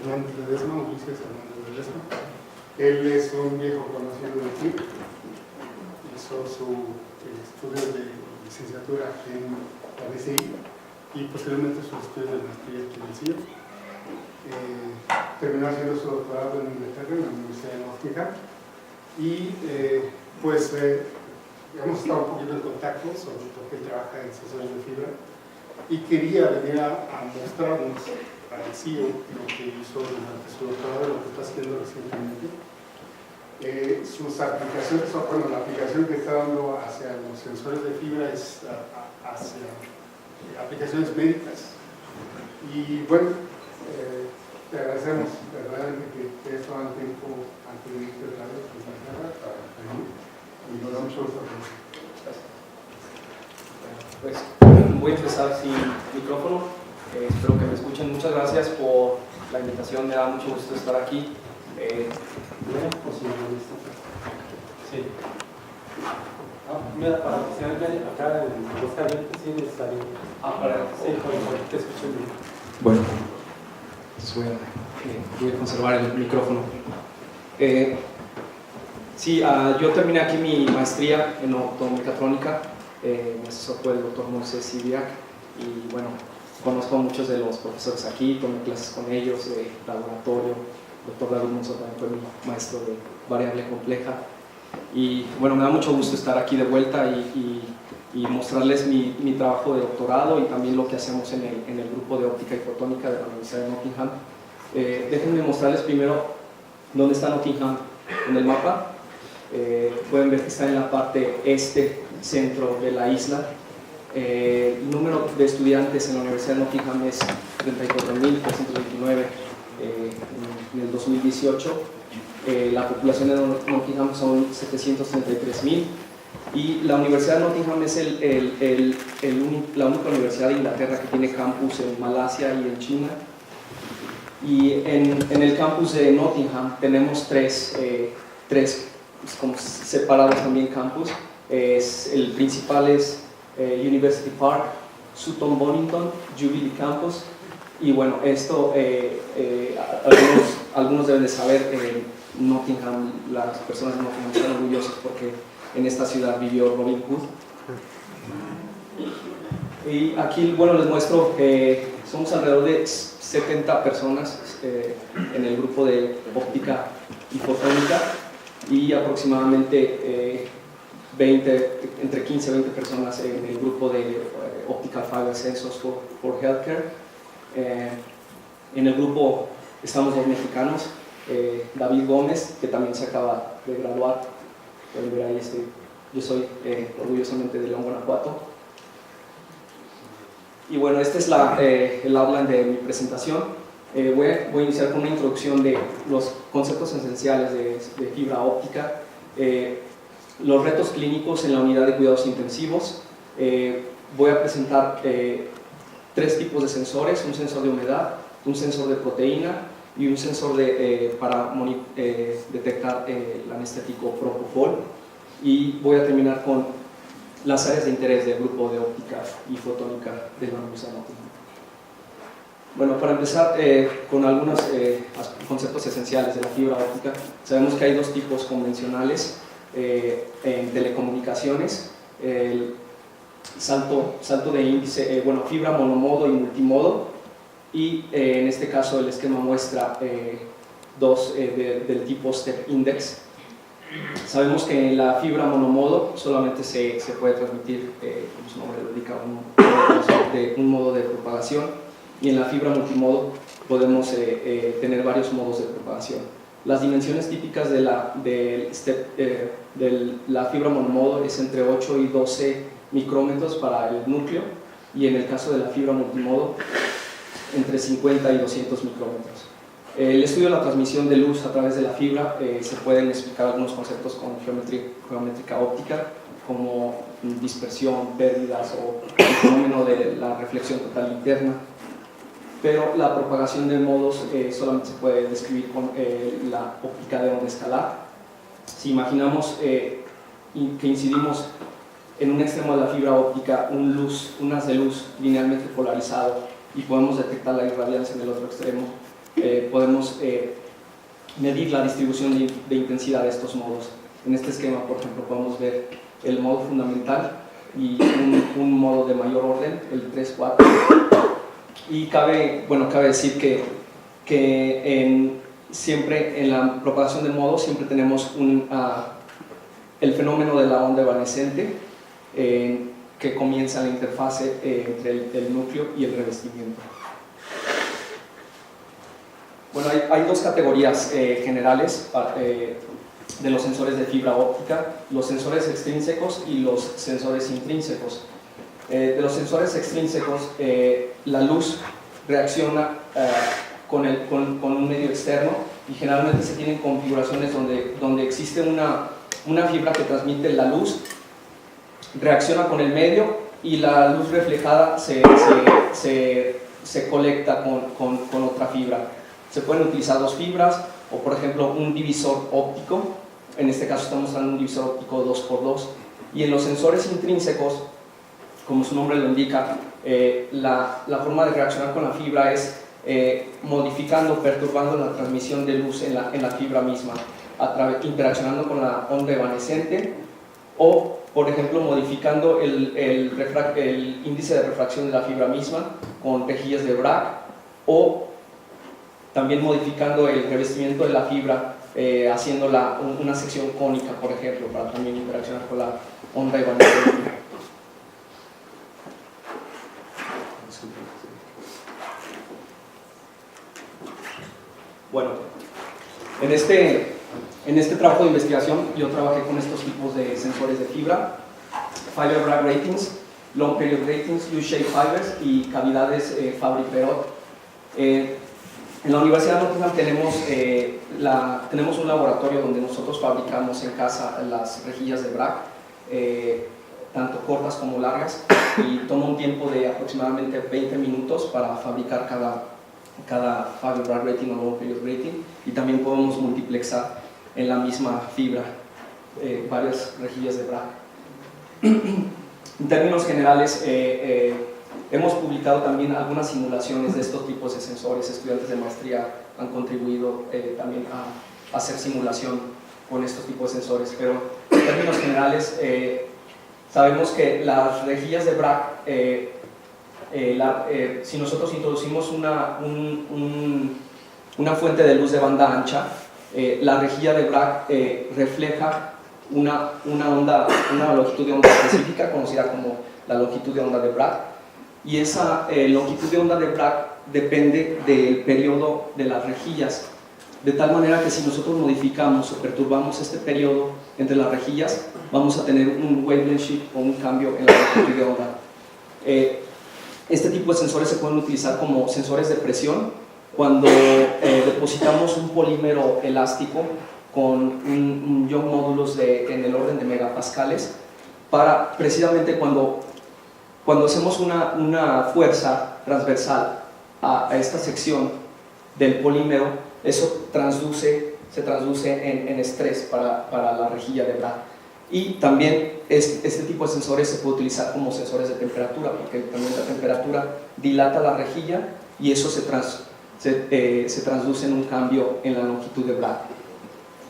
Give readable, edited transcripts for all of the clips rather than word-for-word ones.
Hernández Ledesma, Ulises Hernández Ledesma. Él es un viejo conocido de aquí, hizo su estudio de licenciatura en la BCI y posteriormente sus estudios de maestría en Chile. Terminó haciendo su doctorado en Inglaterra, en la Universidad de Nottingham, y hemos estado un poquito en contacto, sobre todo que él trabaja en sensores de fibra, y quería venir a mostrarnos al CEO lo que hizo durante su doctorado, lo que está haciendo recientemente. Sus aplicaciones, bueno, la aplicación que está dando hacia los sensores de fibra es hacia aplicaciones médicas. Y bueno, te agradecemos verdaderamente que esto hagan tiempo antes de irte otra vez a Inglaterra para venir, y nos da mucho gusto. Pues voy a empezar sin micrófono. Espero que me escuchen. Muchas gracias por la invitación, me da mucho gusto estar aquí. Sí. Mira, para que se vean acá en los calientes, sí es necesario. Para sí, para que te escuchen bien. Bueno, pues voy a conservar el micrófono. Sí, yo terminé aquí mi maestría en automecatrónica. Mi asesor fue el doctor Moisés Iviac, y bueno, conozco a muchos de los profesores aquí, tomé clases con ellos de laboratorio. El doctor David Monzón también fue mi maestro de variable compleja, y bueno, me da mucho gusto estar aquí de vuelta y mostrarles mi trabajo de doctorado y también lo que hacemos en el grupo de óptica y fotónica de la Universidad de Nottingham. Déjenme mostrarles primero dónde está Nottingham en el mapa. Pueden ver que está en la parte este centro de la isla. El número de estudiantes en la Universidad de Nottingham es 34.329 en el 2018. La población de Nottingham son 733.000, y la Universidad de Nottingham es la única universidad de Inglaterra que tiene campus en Malasia y en China. Y en el campus de Nottingham tenemos tres como separados también campus. El principal es University Park, Sutton Bonington, Jubilee Campus, y bueno, esto algunos deben de saber. Nottingham, las personas de Nottingham están orgullosas porque en esta ciudad vivió Robin Hood. Y aquí, bueno, les muestro que somos alrededor de 70 personas en el grupo de óptica y fotónica, y aproximadamente entre 15 y 20 personas en el grupo de Optical Fiber Sensors for Healthcare. En el grupo estamos los mexicanos, David Gómez, que también se acaba de graduar. Pueden ver ahí, yo soy orgullosamente de León, Guanajuato. Y bueno, este es el outline de mi presentación. Voy a iniciar con una introducción de los conceptos esenciales de fibra óptica, los retos clínicos en la unidad de cuidados intensivos. Voy a presentar tres tipos de sensores: un sensor de humedad, un sensor de proteína y un sensor para detectar el anestético Propofol. Y voy a terminar con las áreas de interés del grupo de óptica y fotónica de la Universidad de Nottingham. Bueno, para empezar con algunos conceptos esenciales de la fibra óptica, sabemos que hay dos tipos convencionales en telecomunicaciones: el salto de índice, fibra monomodo y multimodo, y en este caso el esquema muestra dos del tipo Step Index. Sabemos que en la fibra monomodo solamente se puede transmitir, como su nombre lo indica, un modo de propagación, y en la fibra multimodo podemos tener varios modos de propagación. Las dimensiones típicas de la fibra monomodo es entre 8 y 12 micrómetros para el núcleo, y en el caso de la fibra multimodo entre 50 y 200 micrómetros. El estudio de la transmisión de luz a través de la fibra, se pueden explicar algunos conceptos con geométrica óptica, como dispersión, pérdidas o el fenómeno de la reflexión total interna, pero la propagación de modos solamente se puede describir con la óptica de onda escalar. Si imaginamos que incidimos en un extremo de la fibra óptica un haz de luz linealmente polarizado, y podemos detectar la irradiancia en el otro extremo, podemos medir la distribución de intensidad de estos modos. En este esquema, por ejemplo, podemos ver el modo fundamental y un modo de mayor orden, el 3-4. Y cabe decir que siempre en la propagación del modo siempre tenemos el fenómeno de la onda evanescente que comienza en la interfase entre el núcleo y el revestimiento. Bueno, hay dos categorías generales de los sensores de fibra óptica: los sensores extrínsecos y los sensores intrínsecos. De los sensores extrínsecos, la luz reacciona con un medio externo, y generalmente se tienen configuraciones donde existe una fibra que transmite la luz, reacciona con el medio, y la luz reflejada se colecta con otra fibra. Se pueden utilizar dos fibras, o por ejemplo un divisor óptico. En este caso estamos usando un divisor óptico 2x2. Y en los sensores intrínsecos, como su nombre lo indica, la forma de reaccionar con la fibra es modificando, perturbando la transmisión de luz en la fibra misma, interaccionando con la onda evanescente, o por ejemplo modificando el índice de refracción de la fibra misma con rejillas de Bragg, o también modificando el revestimiento de la fibra, haciéndola una sección cónica, por ejemplo, para también interaccionar con la onda evanescente. Bueno, en este trabajo de investigación yo trabajé con estos tipos de sensores de fibra: Fiber Bragg Gratings, Long Period Gratings, U-Shape Fibers y cavidades Fabry-Perot. En la Universidad de Nottingham tenemos un laboratorio donde nosotros fabricamos en casa las rejillas de Bragg, tanto cortas como largas, y toma un tiempo de aproximadamente 20 minutos para fabricar cada Fiber Bragg Grating o Long Period Grating, y también podemos multiplexar en la misma fibra varias rejillas de Bragg. En términos generales, hemos publicado también algunas simulaciones de estos tipos de sensores. Estudiantes de maestría han contribuido también a hacer simulación con estos tipos de sensores, pero en términos generales sabemos que las rejillas de Bragg, si nosotros introducimos una fuente de luz de banda ancha, la rejilla de Bragg refleja una longitud de onda específica conocida como la longitud de onda de Bragg, y esa longitud de onda de Bragg depende del periodo de las rejillas, de tal manera que si nosotros modificamos o perturbamos este periodo entre las rejillas, vamos a tener un wavelength shift o un cambio en la longitud de onda. Este tipo de sensores se pueden utilizar como sensores de presión cuando depositamos un polímero elástico con un Young módulos en el orden de megapascales, para precisamente cuando hacemos una fuerza transversal a esta sección del polímero, eso se traduce en estrés para la rejilla de Bragg. Y también este tipo de sensores se puede utilizar como sensores de temperatura, porque también la temperatura dilata la rejilla y eso se traduce en un cambio en la longitud de Bragg.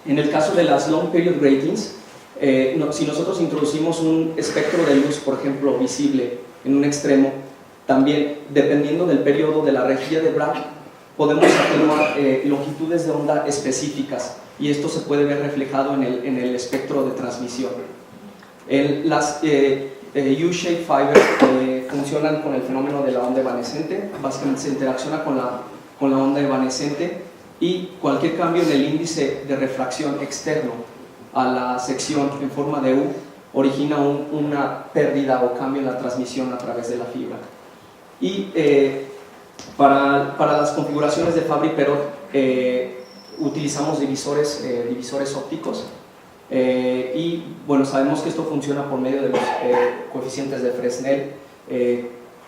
En el caso de las Long Period Gratings, si nosotros introducimos un espectro de luz, por ejemplo, visible en un extremo, también dependiendo del periodo de la rejilla de Bragg, podemos atenuar longitudes de onda específicas, y esto se puede ver reflejado en el espectro de transmisión. Las U-Shape Fibers funcionan con el fenómeno de la onda evanescente. Básicamente se interacciona con la onda evanescente, y cualquier cambio en el índice de refracción externo a la sección en forma de U origina una pérdida o cambio en la transmisión a través de la fibra. Y para las configuraciones de Fabry-Perot utilizamos divisores ópticos, y bueno, sabemos que esto funciona por medio de los coeficientes de Fresnel.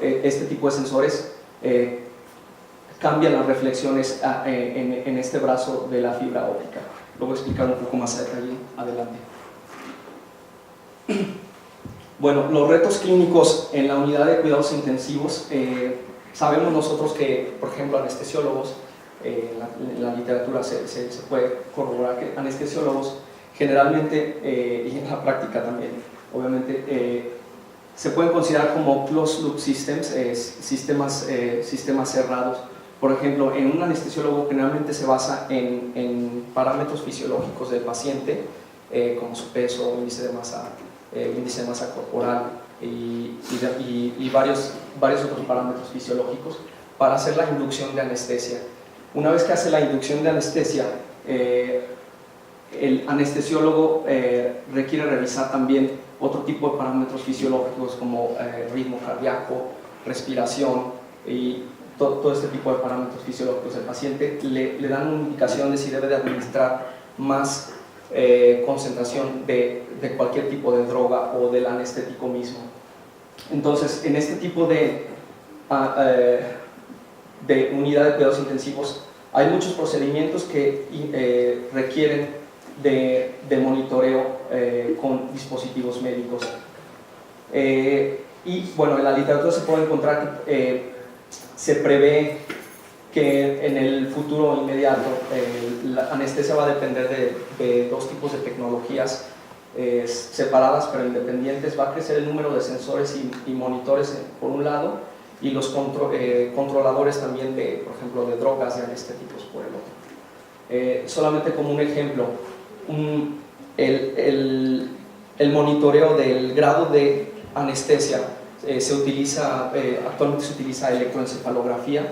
Este tipo de sensores cambian las reflexiones en este brazo de la fibra óptica. Lo voy a explicar un poco más a detalle adelante. Bueno, los retos clínicos en la unidad de cuidados intensivos. Sabemos nosotros que, por ejemplo, anestesiólogos, en la literatura se puede corroborar que anestesiólogos generalmente, y en la práctica también, obviamente, se pueden considerar como closed loop systems, sistemas cerrados. Por ejemplo, en un anestesiólogo generalmente se basa en parámetros fisiológicos del paciente, como su peso, índice de masa corporal y varios otros parámetros fisiológicos para hacer la inducción de anestesia. Una vez que hace la inducción de anestesia, el anestesiólogo requiere revisar también otro tipo de parámetros fisiológicos como ritmo cardíaco, respiración y todo este tipo de parámetros fisiológicos del paciente. Le dan una indicación de si debe de administrar más concentración de cualquier tipo de droga o del anestético mismo. Entonces, en este tipo de unidad de cuidados intensivos hay muchos procedimientos que requieren de monitoreo con dispositivos médicos. Y bueno, en la literatura se puede encontrar que se prevé que en el futuro inmediato la anestesia va a depender de dos tipos de tecnologías separadas pero independientes. Va a crecer el número de sensores y monitores por un lado, y los controladores también por ejemplo, de drogas y anestéticos por el otro. Solamente como un ejemplo, el monitoreo del grado de anestesia actualmente se utiliza electroencefalografía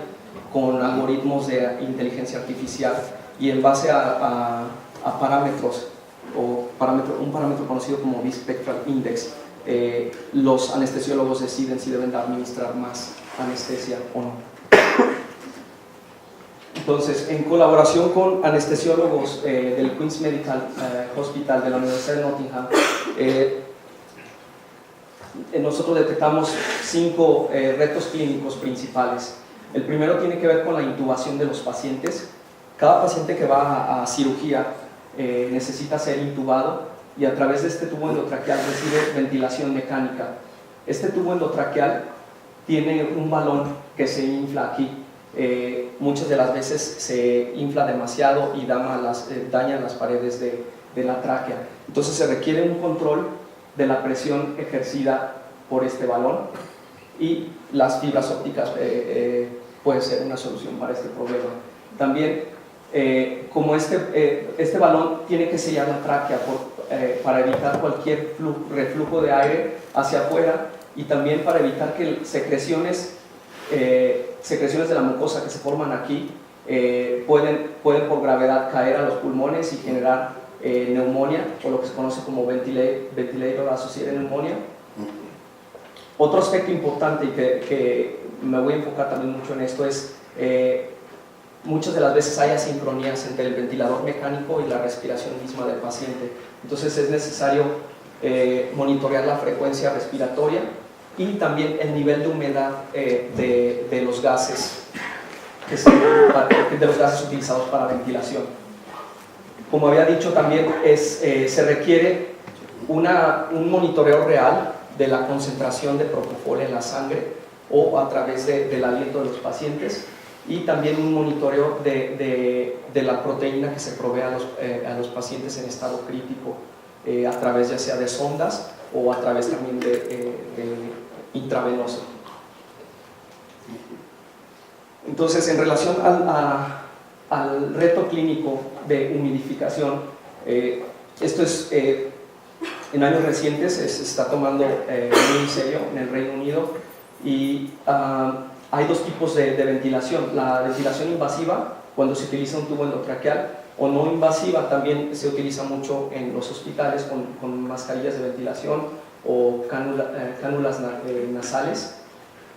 con algoritmos de inteligencia artificial, y en base a parámetros, un parámetro conocido como bispectral index, los anestesiólogos deciden si deben administrar más anestesia o no. Entonces, en colaboración con anestesiólogos del Queen's Medical Hospital de la Universidad de Nottingham, nosotros detectamos 5 retos clínicos principales. El primero tiene que ver con la intubación de los pacientes. Cada paciente que va a cirugía necesita ser intubado, y a través de este tubo endotraqueal recibe ventilación mecánica. Este tubo endotraqueal tiene un balón que se infla aquí. Muchas de las veces se infla demasiado y daña las paredes de la tráquea. Entonces se requiere un control de la presión ejercida por este balón, y las fibras ópticas puede ser una solución para este problema. También, como este balón tiene que sellar la tráquea para evitar cualquier reflujo de aire hacia afuera, y también para evitar que secreciones de la mucosa que se forman aquí pueden por gravedad caer a los pulmones y generar neumonía, o lo que se conoce como ventilator associated pneumonia. Otro aspecto importante, y que me voy a enfocar también mucho en esto, es muchas de las veces hay asincronías entre el ventilador mecánico y la respiración misma del paciente. Entonces es necesario monitorear la frecuencia respiratoria y también el nivel de humedad de los gases utilizados para ventilación. Como había dicho, también se requiere un monitoreo real de la concentración de propofol en la sangre o a través del aliento de los pacientes, y también un monitoreo de la proteína que se provee a los pacientes en estado crítico a través ya sea de sondas o a través también de intravenoso. Entonces, en relación al reto clínico de humidificación, esto es en años recientes se está tomando muy en serio en el Reino Unido, y hay dos tipos de ventilación: la ventilación invasiva, cuando se utiliza un tubo endotraqueal, o no invasiva, también se utiliza mucho en los hospitales con mascarillas de ventilación o cánulas nasales,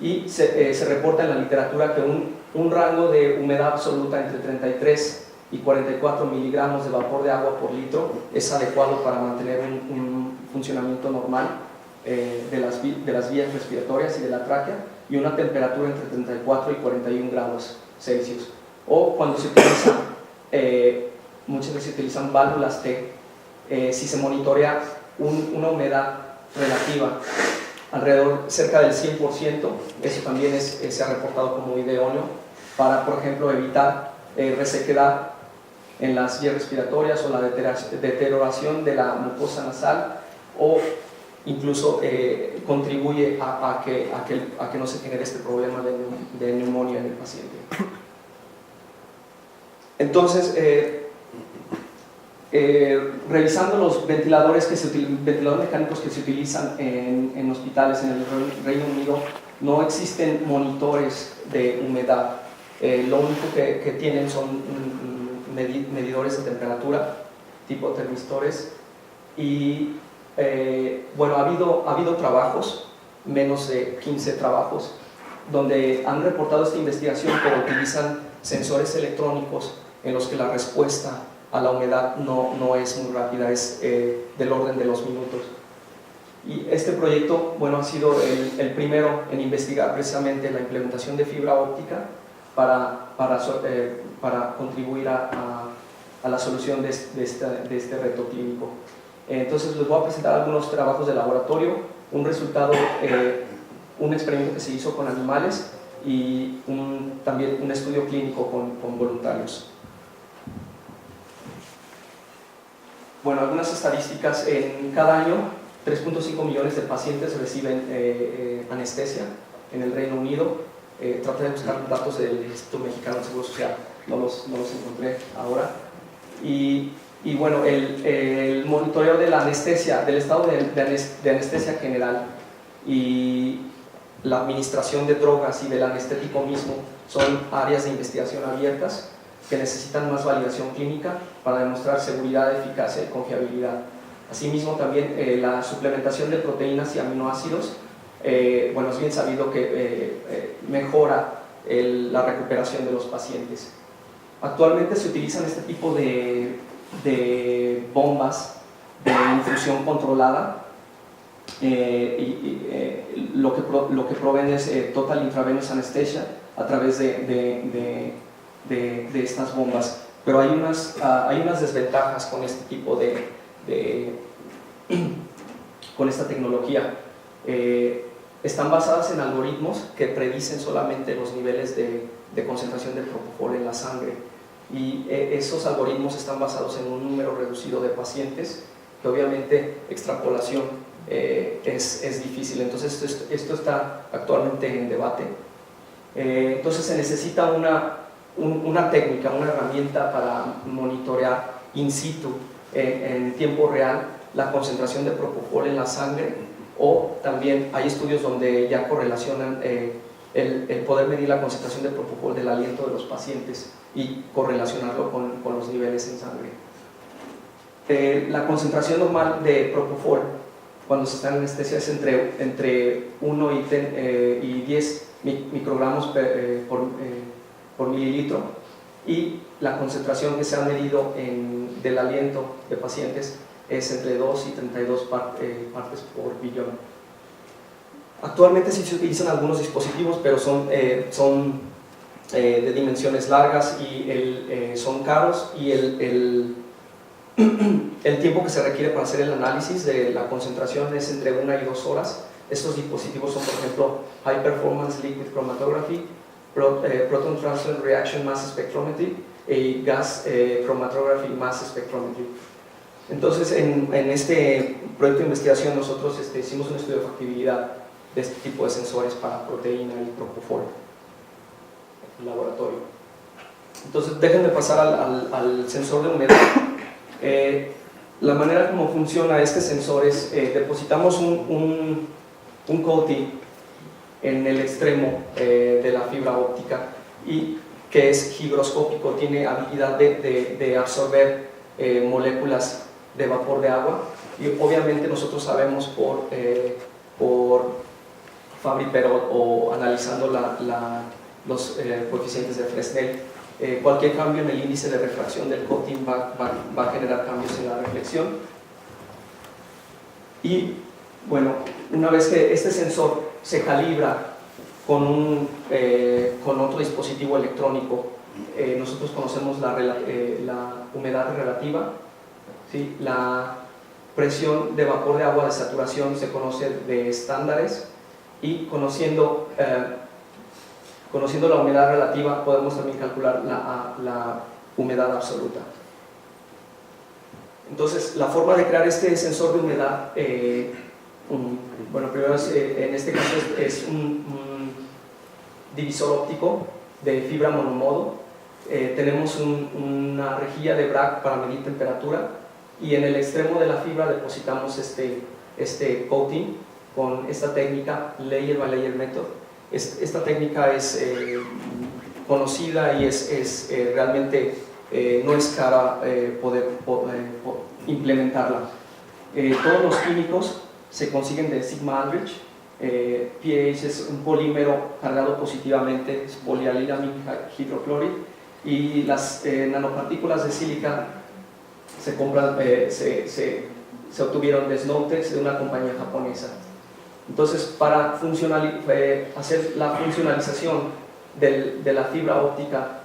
y se reporta en la literatura que un rango de humedad absoluta entre 33 y 44 miligramos de vapor de agua por litro es adecuado para mantener un funcionamiento normal de las vías respiratorias y de la tráquea, y una temperatura entre 34 y 41 grados Celsius. O cuando se utiliza, muchas veces se utilizan válvulas T, si se monitorea una humedad relativa alrededor cerca del 100%, eso también se ha reportado como idóneo para, por ejemplo, evitar resequedad en las vías respiratorias o la deterioración de la mucosa nasal, o incluso contribuye a que no se genere este problema de neumonía en el paciente. Entonces, revisando los ventiladores mecánicos que se utilizan en hospitales en el Reino Unido, no existen monitores de humedad. Lo único que tienen son medidores de temperatura, tipo termistores, y bueno, ha habido trabajos, menos de 15 trabajos, donde han reportado esta investigación, pero utilizan sensores electrónicos en los que la respuesta a la humedad no es muy rápida, es del orden de los minutos. Y este proyecto, bueno, ha sido el primero en investigar precisamente la implementación de fibra óptica para contribuir a la solución de este reto clínico. Entonces les voy a presentar algunos trabajos de laboratorio, un resultado, un experimento que se hizo con animales y también un estudio clínico con voluntarios. Bueno, algunas estadísticas: en cada año 3.5 millones de pacientes reciben anestesia en el Reino Unido. Traté de buscar datos del Instituto Mexicano de Seguro Social, no los encontré ahora. Y bueno, el monitoreo de la anestesia, del estado de anestesia general, y la administración de drogas y del anestético mismo son áreas de investigación abiertas que necesitan más validación clínica para demostrar seguridad, eficacia y confiabilidad. Asimismo, también la suplementación de proteínas y aminoácidos, bueno, es bien sabido que mejora la recuperación de los pacientes. Actualmente se utilizan este tipo de bombas de infusión controlada, lo que proveen es total intravenous anesthesia a través de estas bombas, pero hay unas desventajas con este tipo con esta tecnología. Están basadas en algoritmos que predicen solamente los niveles de concentración de propofol en la sangre, y esos algoritmos están basados en un número reducido de pacientes, que obviamente extrapolación es difícil. Entonces esto está actualmente en debate. Entonces se necesita una técnica, una herramienta para monitorear in situ, en tiempo real, la concentración de propofol en la sangre, o también hay estudios donde ya correlacionan el poder medir la concentración de propofol del aliento de los pacientes y correlacionarlo con los niveles en sangre. La concentración normal de propofol cuando se está en anestesia es entre 1 y 10 microgramos por mililitro, y la concentración que se ha medido del aliento de pacientes es entre 2 y 32 partes por billón. Actualmente sí se utilizan algunos dispositivos, pero son de dimensiones largas y son caros, y el tiempo que se requiere para hacer el análisis de la concentración es entre 1 y 2 horas. Estos dispositivos son, por ejemplo, High Performance Liquid Chromatography, Proton Transfer Reaction Mass Spectrometry y Gas Chromatography Mass Spectrometry. Entonces, en este proyecto de investigación nosotros hicimos un estudio de factibilidad de este tipo de sensores para proteína y propofol en el laboratorio. Entonces, déjenme pasar al sensor de humedad. La manera como funciona este sensor es, depositamos un coating en el extremo de la fibra óptica, y que es higroscópico, tiene habilidad de absorber moléculas de vapor de agua, y obviamente nosotros sabemos por Fabry-Perot o analizando los coeficientes de Fresnel, cualquier cambio en el índice de refracción del coating va a generar cambios en la reflexión. Y bueno, una vez que este sensor se calibra con otro dispositivo electrónico, nosotros conocemos la humedad relativa, ¿sí? La presión de vapor de agua de saturación se conoce de estándares, y conociendo Conociendo la humedad relativa, podemos también calcular la humedad absoluta. Entonces, la forma de crear este sensor de humedad, bueno, primero en este caso es un divisor óptico de fibra monomodo. Tenemos una rejilla de Bragg para medir temperatura, y en el extremo de la fibra depositamos este coating con esta técnica Layer by Layer Method. Esta técnica es conocida y es realmente no es cara poder implementarla. Todos los químicos se consiguen de Sigma Aldrich. PAH es un polímero cargado positivamente, es polialilamine hidrocloride, y las nanopartículas de sílica se compran, se obtuvieron de Snowtex, de una compañía japonesa. Entonces, para hacer la funcionalización de la fibra óptica,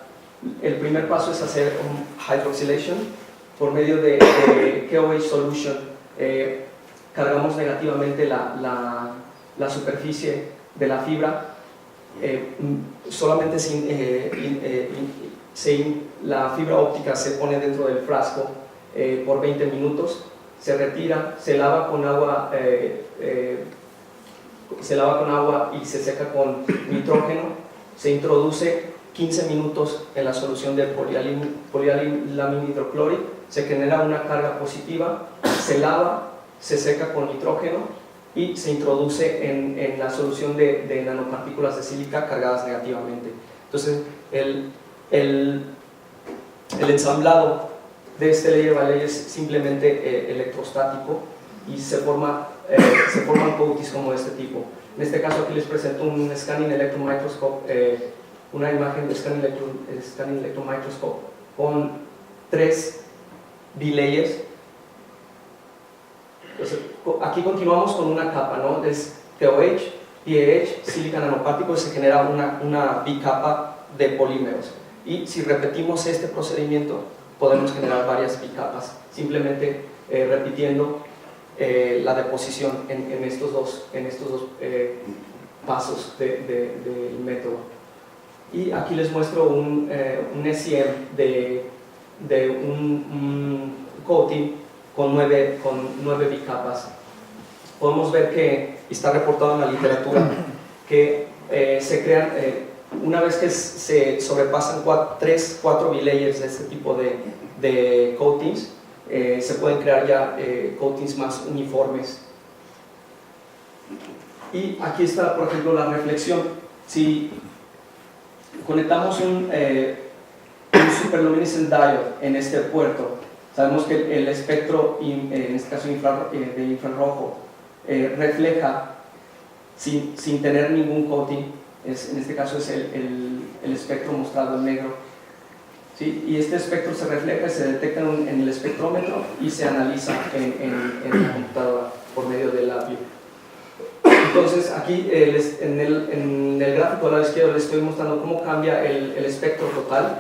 el primer paso es hacer un hydroxylation por medio de KOH solution. Cargamos negativamente la superficie de la fibra, solamente la fibra óptica se pone dentro del frasco por 20 minutos, se retira, se lava con agua y se seca con nitrógeno, se introduce 15 minutos en la solución de polialilamine hidrocloride, se genera una carga positiva, se lava, se seca con nitrógeno y se introduce en la solución de nanopartículas de sílica cargadas negativamente. Entonces, el ensamblado de este layer by layer es simplemente electrostático, y se forman coatings como de este tipo. En este caso aquí les presento un scanning electron microscope, una imagen de scanning electron microscope con 3 B-layers. Entonces, aquí continuamos con una capa, ¿no? Es KOH, PAH, sílica nanopartículas, se genera una bicapa de polímeros, y si repetimos este procedimiento podemos generar varias bicapas, simplemente repitiendo la deposición en estos dos pasos del método. Y aquí les muestro un SEM de un coating con 9 bicapas. Podemos ver que está reportado en la literatura que se crean, una vez que se sobrepasan 3-4 bilayers de este tipo de coatings, se pueden crear ya coatings más uniformes. Y aquí está, por ejemplo, la reflexión. Si conectamos un superluminescent diode en este puerto, sabemos que el espectro, en este caso de infrarrojo, refleja sin tener ningún coating. En este caso es el espectro mostrado en negro, ¿sí? Y este espectro se refleja, se detecta en el espectrómetro y se analiza en la computadora por medio del labio. Entonces aquí en el gráfico a la izquierda les estoy mostrando cómo cambia el espectro total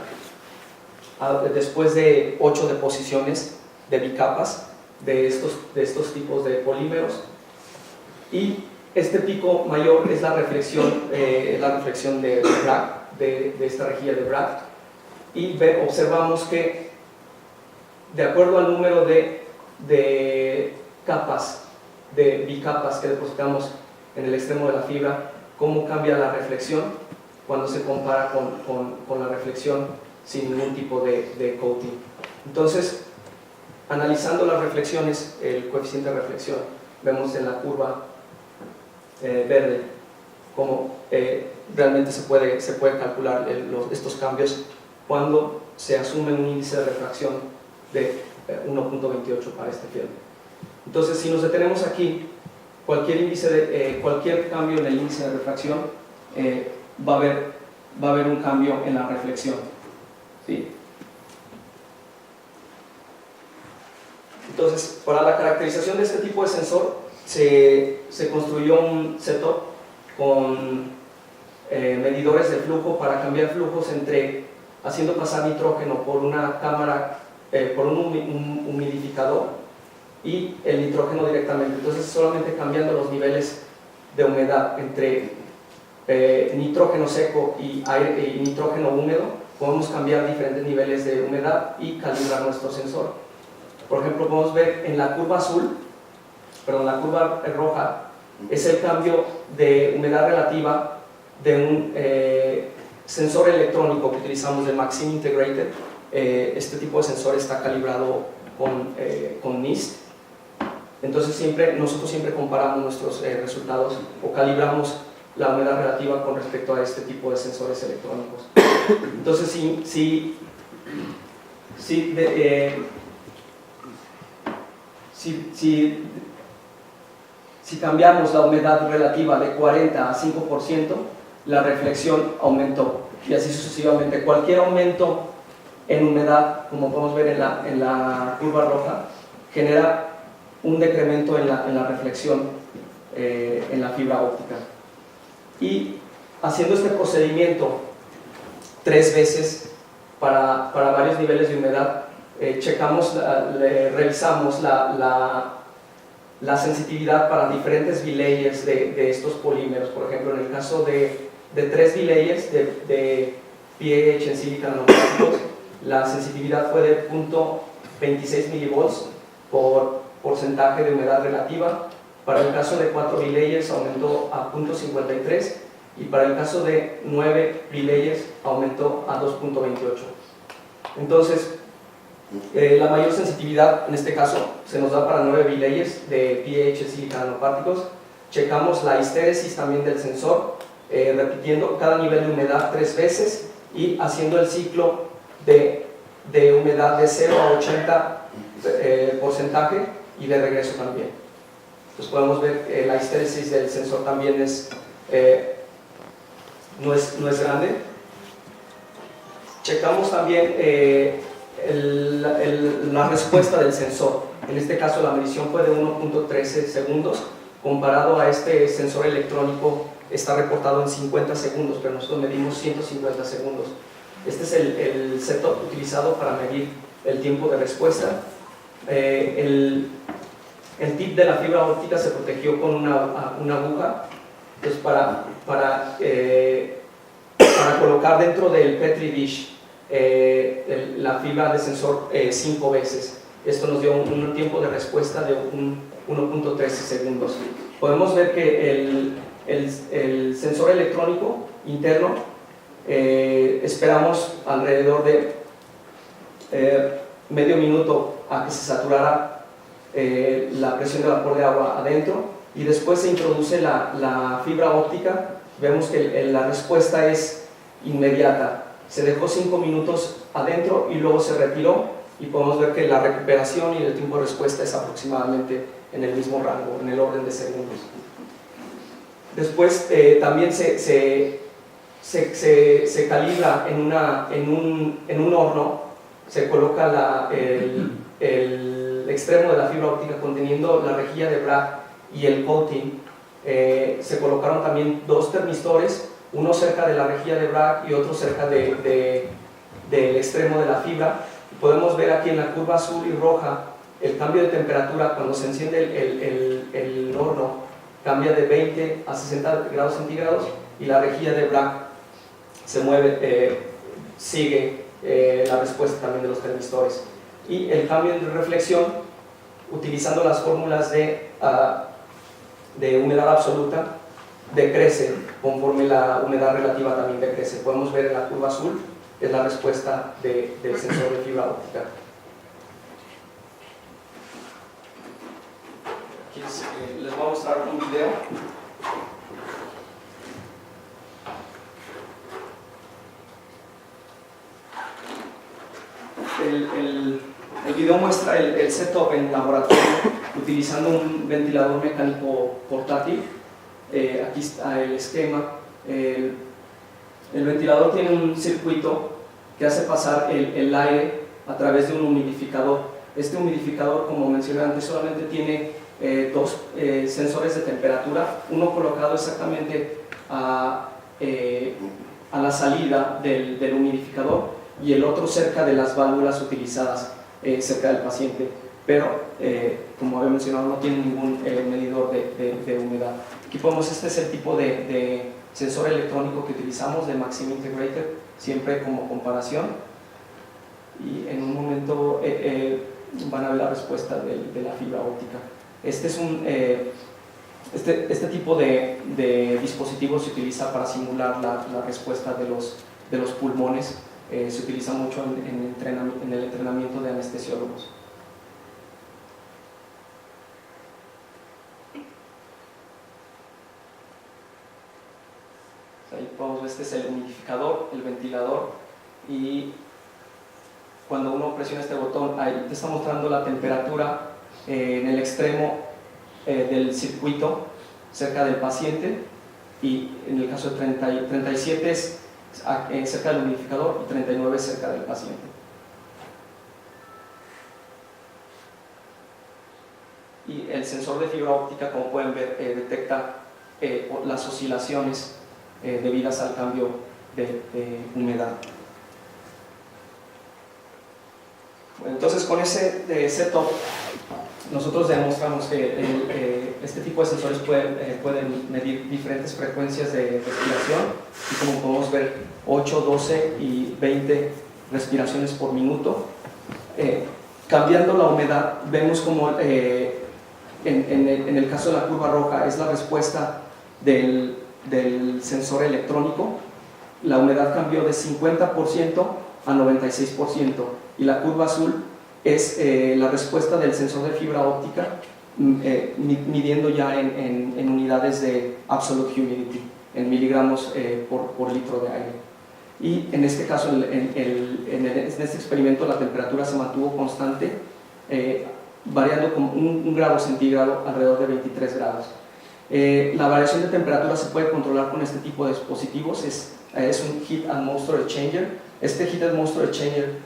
después de 8 deposiciones de bicapas de estos tipos de polímeros. Y este pico mayor es la reflexión de Bragg, de esta rejilla de Bragg, y observamos que de acuerdo al número de capas, de bicapas que depositamos en el extremo de la fibra, cómo cambia la reflexión cuando se compara con la reflexión sin ningún tipo de coating. Entonces, analizando las reflexiones, el coeficiente de reflexión, vemos en la curva verde cómo realmente se puede calcular estos cambios cuando se asume un índice de refracción de 1.28 para este film. Entonces, si nos detenemos aquí, cualquier cambio en el índice de refracción va a haber un cambio en la reflexión, ¿sí? Entonces, para la caracterización de este tipo de sensor se construyó un setup con medidores de flujo para cambiar flujos haciendo pasar nitrógeno por una cámara, por un humidificador, y el nitrógeno directamente. Entonces, solamente cambiando los niveles de humedad entre nitrógeno seco y nitrógeno húmedo, podemos cambiar diferentes niveles de humedad y calibrar nuestro sensor. Por ejemplo, podemos ver en la curva la curva roja es el cambio de humedad relativa de un sensor electrónico que utilizamos del Maxim Integrated. Este tipo de sensor está calibrado con NIST. Entonces nosotros siempre comparamos nuestros resultados o calibramos la humedad relativa con respecto a este tipo de sensores electrónicos. Entonces, si cambiamos la humedad relativa de 40 a 5%, la reflexión aumentó, y así sucesivamente. Cualquier aumento en humedad, como podemos ver en la curva roja, genera un decremento en la reflexión en la fibra óptica. Y haciendo este procedimiento 3 veces para varios niveles de humedad, revisamos la sensitividad para diferentes bilayers de estos polímeros. Por ejemplo, en el caso de 3 bilayers de pH en sílica nanopartículos, la sensitividad fue de 0.26 milivolts por porcentaje de humedad relativa. Para el caso de 4 bilayers aumentó a 0.53 y para el caso de 9 bilayers aumentó a 2.28. Entonces, la mayor sensitividad en este caso se nos da para 9 bilayers de pH sílica nanopartículos. Checamos la histéresis también del sensor, repitiendo cada nivel de humedad 3 veces y haciendo el ciclo de humedad de 0 a 80 porcentaje y de regreso también. Entonces podemos ver que la histéresis del sensor también no es grande. Checamos también la respuesta del sensor. En este caso la medición fue de 1.13 segundos, comparado a este sensor electrónico está reportado en 50 segundos, pero nosotros medimos 150 segundos. Este es el setup utilizado para medir el tiempo de respuesta. El tip de la fibra óptica se protegió con una aguja. Entonces para colocar dentro del Petri dish la fibra de sensor 5 veces. Esto nos dio un tiempo de respuesta de 1.13 segundos. Podemos ver que el sensor electrónico interno esperamos alrededor de medio minuto a que se saturara la presión de vapor de agua adentro, y después se introduce la fibra óptica. Vemos que la respuesta es inmediata. Se dejó 5 minutos adentro y luego se retiró, y podemos ver que la recuperación y el tiempo de respuesta es aproximadamente en el mismo rango, en el orden de segundos. Después también se calibra en un horno, se coloca el extremo de la fibra óptica conteniendo la rejilla de Bragg y el coating. Se colocaron también 2 termistores, uno cerca de la rejilla de Bragg y otro cerca del extremo de la fibra. Podemos ver aquí en la curva azul y roja el cambio de temperatura cuando se enciende el horno. Cambia de 20 a 60 grados centígrados y la rejilla de Bragg se mueve, sigue la respuesta también de los termistores. Y el cambio de reflexión, utilizando las fórmulas de humedad absoluta, decrece conforme la humedad relativa también decrece. Podemos ver en la curva azul es la respuesta del sensor de fibra óptica. Aquí les voy a mostrar un video. El video muestra el setup en laboratorio utilizando un ventilador mecánico portátil. Aquí está el esquema. El ventilador tiene un circuito que hace pasar el aire a través de un humidificador. Este humidificador, como mencioné antes, solamente tiene 2 sensores de temperatura, uno colocado exactamente a la salida del humidificador y el otro cerca de las válvulas utilizadas cerca del paciente, pero como había mencionado, no tiene ningún medidor de humedad. Aquí podemos, este es el tipo de sensor electrónico que utilizamos de Maxim Integrated, siempre como comparación, y en un momento van a ver la respuesta de la fibra óptica. Este tipo de dispositivos se utiliza para simular la respuesta de los pulmones. Se utiliza mucho en el entrenamiento de anestesiólogos. Ahí podemos ver, este es el humidificador, el ventilador, y cuando uno presiona este botón, ahí te está mostrando la temperatura en el extremo del circuito cerca del paciente, y en el caso de 37 es cerca del humidificador y 39 es cerca del paciente. Y el sensor de fibra óptica, como pueden ver, detecta las oscilaciones debidas al cambio de humedad. Bueno, entonces, con ese setup nosotros demostramos que este tipo de sensores pueden medir diferentes frecuencias de respiración, y como podemos ver, 8, 12 y 20 respiraciones por minuto. Cambiando la humedad, vemos como en el caso de la curva roja es la respuesta del sensor electrónico. La humedad cambió de 50% a 96%, y la curva azul es la respuesta del sensor de fibra óptica midiendo ya en unidades de absolute humidity, en miligramos por litro de aire. Y en este caso, en este experimento, la temperatura se mantuvo constante, variando con un grado centígrado alrededor de 23 grados. La variación de temperatura se puede controlar con este tipo de dispositivos. Es un Heat Atmosphere Exchanger. Este Heat Atmosphere Exchanger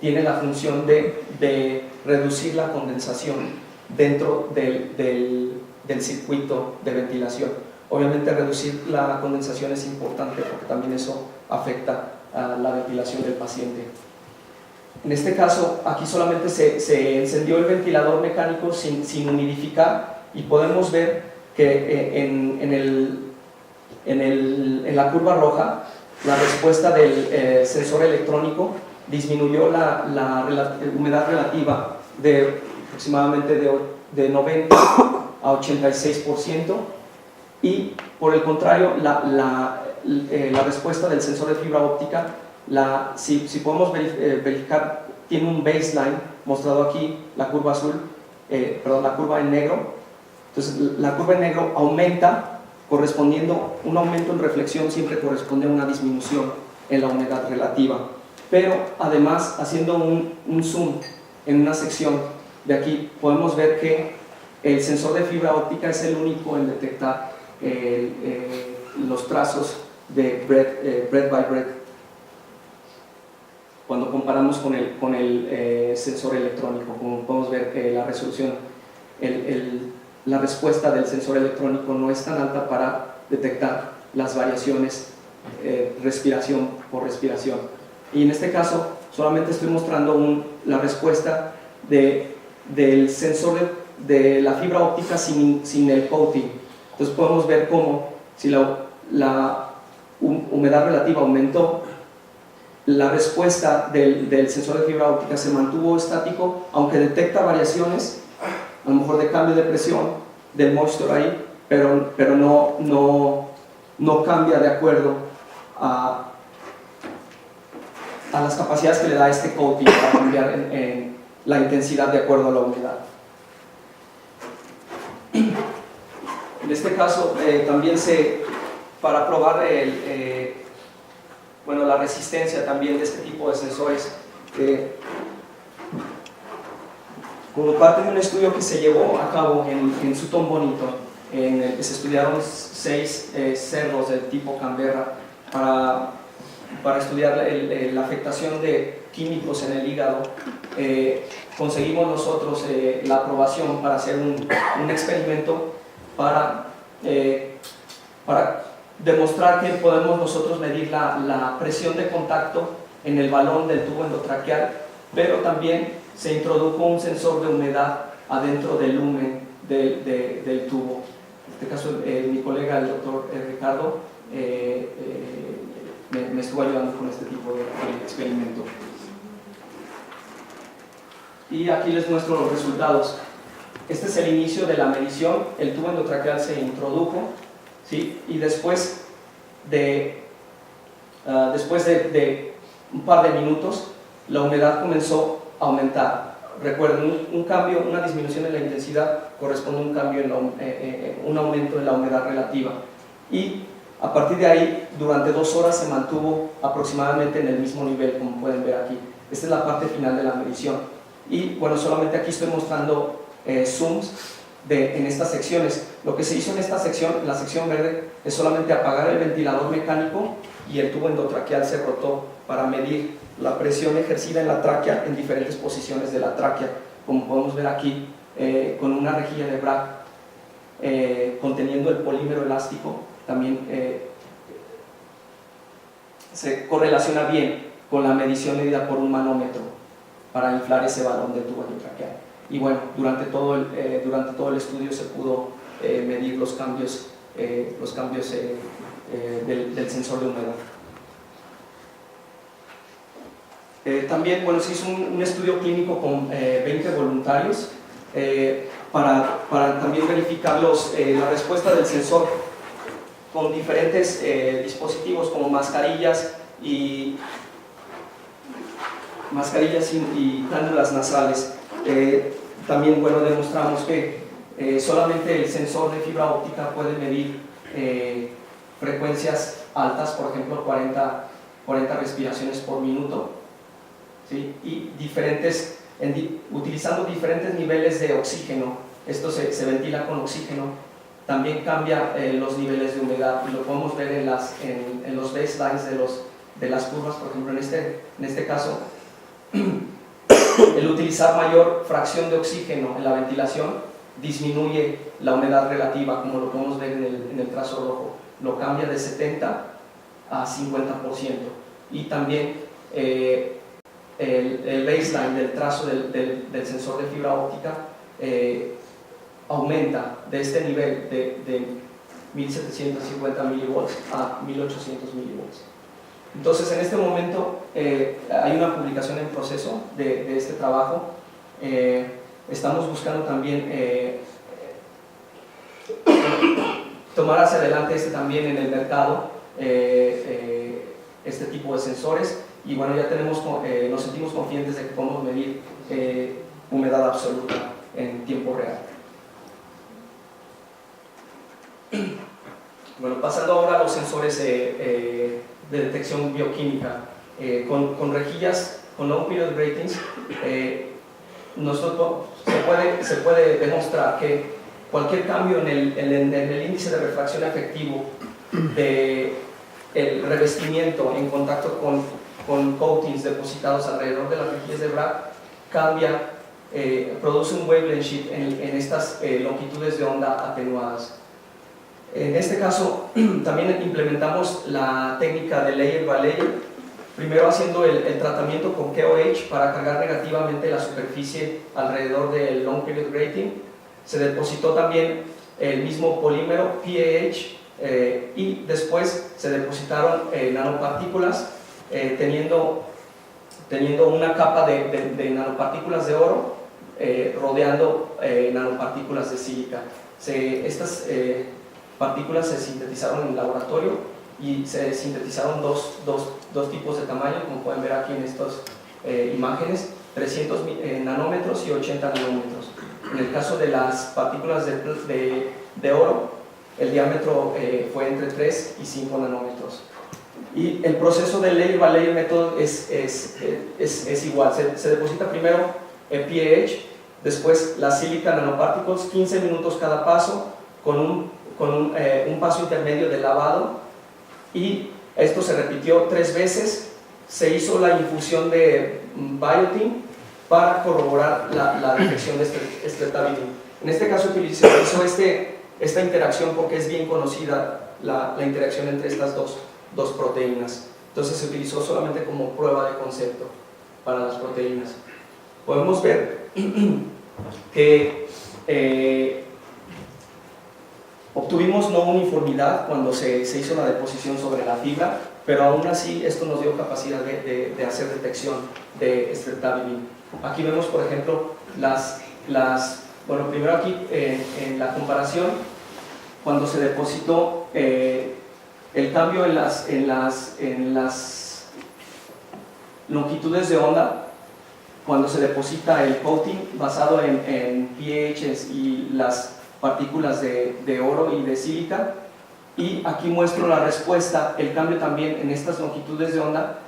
tiene la función de reducir la condensación dentro del circuito de ventilación. Obviamente, reducir la condensación es importante porque también eso afecta a la ventilación del paciente. En este caso, aquí solamente se encendió el ventilador mecánico sin humidificar, y podemos ver que en la curva roja la respuesta del sensor electrónico disminuyó la humedad relativa de aproximadamente de 90 a 86%, y por el contrario la respuesta del sensor de fibra óptica, si podemos verificar, tiene un baseline mostrado aquí, la curva azul, la curva en negro. Entonces, la curva en negro aumenta, un aumento en reflexión siempre corresponde a una disminución en la humedad relativa. Pero además, haciendo un zoom en una sección de aquí, podemos ver que el sensor de fibra óptica es el único en detectar los trazos de breath by breath cuando comparamos con el sensor electrónico. Como podemos ver, la resolución, la respuesta del sensor electrónico no es tan alta para detectar las variaciones respiración por respiración. Y en este caso solamente estoy mostrando la respuesta del sensor de la fibra óptica sin el coating. Entonces podemos ver cómo, si la humedad relativa aumentó, la respuesta del sensor de fibra óptica se mantuvo estático, aunque detecta variaciones, a lo mejor de cambio de presión del moisture ahí, pero no cambia de acuerdo a las capacidades que le da este coating para cambiar en la intensidad de acuerdo a la humedad. En este caso también para probar la resistencia también de este tipo de sensores, como parte de un estudio que se llevó a cabo en Sutton Bonington, en el que se estudiaron 6 cerdos del tipo Canberra para estudiar la afectación de químicos en el hígado. Conseguimos nosotros la aprobación para hacer un experimento para demostrar que podemos nosotros medir la presión de contacto en el balón del tubo endotraqueal, pero también se introdujo un sensor de humedad adentro del lumen del tubo. este caso mi colega, el doctor Ricardo, me estuvo ayudando con este tipo de experimento. Y aquí les muestro los resultados. Este es el inicio de la medición. El tubo endotraqueal se introdujo, ¿sí? Y después de un par de minutos, la humedad comenzó a aumentar. Recuerden, un cambio, una disminución en la intensidad corresponde a un cambio un aumento en la humedad relativa. Y a partir de ahí, durante 2 horas se mantuvo aproximadamente en el mismo nivel, como pueden ver aquí. Esta es la parte final de la medición. Y bueno, solamente aquí estoy mostrando zooms en estas secciones. Lo que se hizo en esta sección, en la sección verde, es solamente apagar el ventilador mecánico y el tubo endotraqueal se rotó para medir la presión ejercida en la tráquea en diferentes posiciones de la tráquea, como podemos ver aquí, con una rejilla de Bragg conteniendo el polímero elástico. También se correlaciona bien con la medición medida por un manómetro para inflar ese balón del tubo endotraqueal. Y bueno, durante todo el estudio se pudo medir los cambios del sensor de humedad. También, bueno, se hizo un estudio clínico con 20 voluntarios para también verificar la respuesta del sensor con diferentes dispositivos como mascarillas y cánulas nasales. También, bueno, demostramos que solamente el sensor de fibra óptica puede medir frecuencias altas, por ejemplo 40 respiraciones por minuto, ¿sí? Y utilizando diferentes niveles de oxígeno. Esto se ventila con oxígeno. También cambia los niveles de humedad, y lo podemos ver en los baselines de las curvas. Por ejemplo, en este caso, el utilizar mayor fracción de oxígeno en la ventilación disminuye la humedad relativa, como lo podemos ver en el trazo rojo. Lo cambia de 70 a 50%. Y también el baseline del trazo del sensor de fibra óptica aumenta de este nivel de 1750 milivolts a 1800 milivolts. Entonces, en este momento hay una publicación en proceso de este trabajo. Estamos buscando también tomar hacia adelante también en el mercado este tipo de sensores, y bueno, ya nos sentimos confiantes de que podemos medir humedad absoluta en tiempo real. Bueno, pasando ahora a los sensores de detección bioquímica, con rejillas con long period ratings, se puede demostrar que cualquier cambio en el índice de refracción efectivo del revestimiento en contacto con coatings depositados alrededor de las rejillas de Bragg produce un wavelength shift en estas longitudes de onda atenuadas. En este caso, también implementamos la técnica de layer by layer, primero haciendo el tratamiento con KOH para cargar negativamente la superficie alrededor del long period rating. Se depositó también el mismo polímero PAH y después se depositaron nanopartículas teniendo una capa de nanopartículas de oro rodeando nanopartículas de sílica. Estas partículas se sintetizaron en el laboratorio y se sintetizaron dos tipos de tamaño, como pueden ver aquí en estas imágenes, 300 nanómetros y 80 nanómetros. En el caso de las partículas de oro, el diámetro fue entre 3 y 5 nanómetros. Y el proceso del layer by layer método es igual. Se deposita primero el PAH, después la sílica nanoparticles, 15 minutos cada paso, con un paso intermedio de lavado, y esto se repitió 3 veces. Se hizo la infusión de biotin para corroborar la detección de streptavidin. En este caso se hizo esta interacción porque es bien conocida la interacción entre estas dos proteínas. Entonces se utilizó solamente como prueba de concepto para las proteínas. Podemos ver que Obtuvimos no uniformidad cuando se hizo la deposición sobre la fibra, pero aún así esto nos dio capacidad de hacer detección de Streptavidin. Aquí vemos, por ejemplo, bueno, primero aquí en la comparación, cuando se depositó el cambio en las longitudes de onda, cuando se deposita el coating basado en pHs y las partículas de oro y de sílica, y aquí muestro la respuesta, el cambio también en estas longitudes de onda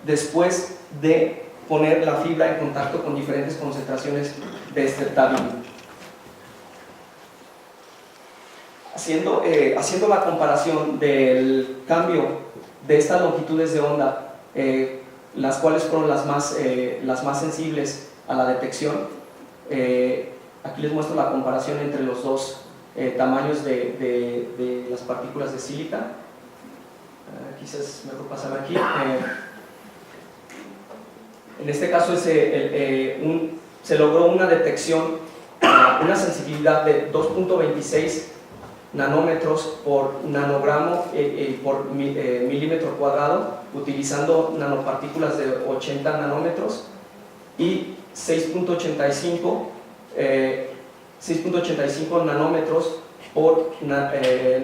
después de poner la fibra en contacto con diferentes concentraciones de Streptavidin. Haciendo la comparación del cambio de estas longitudes de onda, las cuales fueron las más sensibles a la detección, aquí les muestro la comparación entre los dos tamaños de las partículas de sílica. Quizás mejor pasar aquí. En este caso se logró una detección, una sensibilidad de 2.26 nanómetros por nanogramo por milímetro cuadrado, utilizando nanopartículas de 80 nanómetros, y 6.85 nanómetros por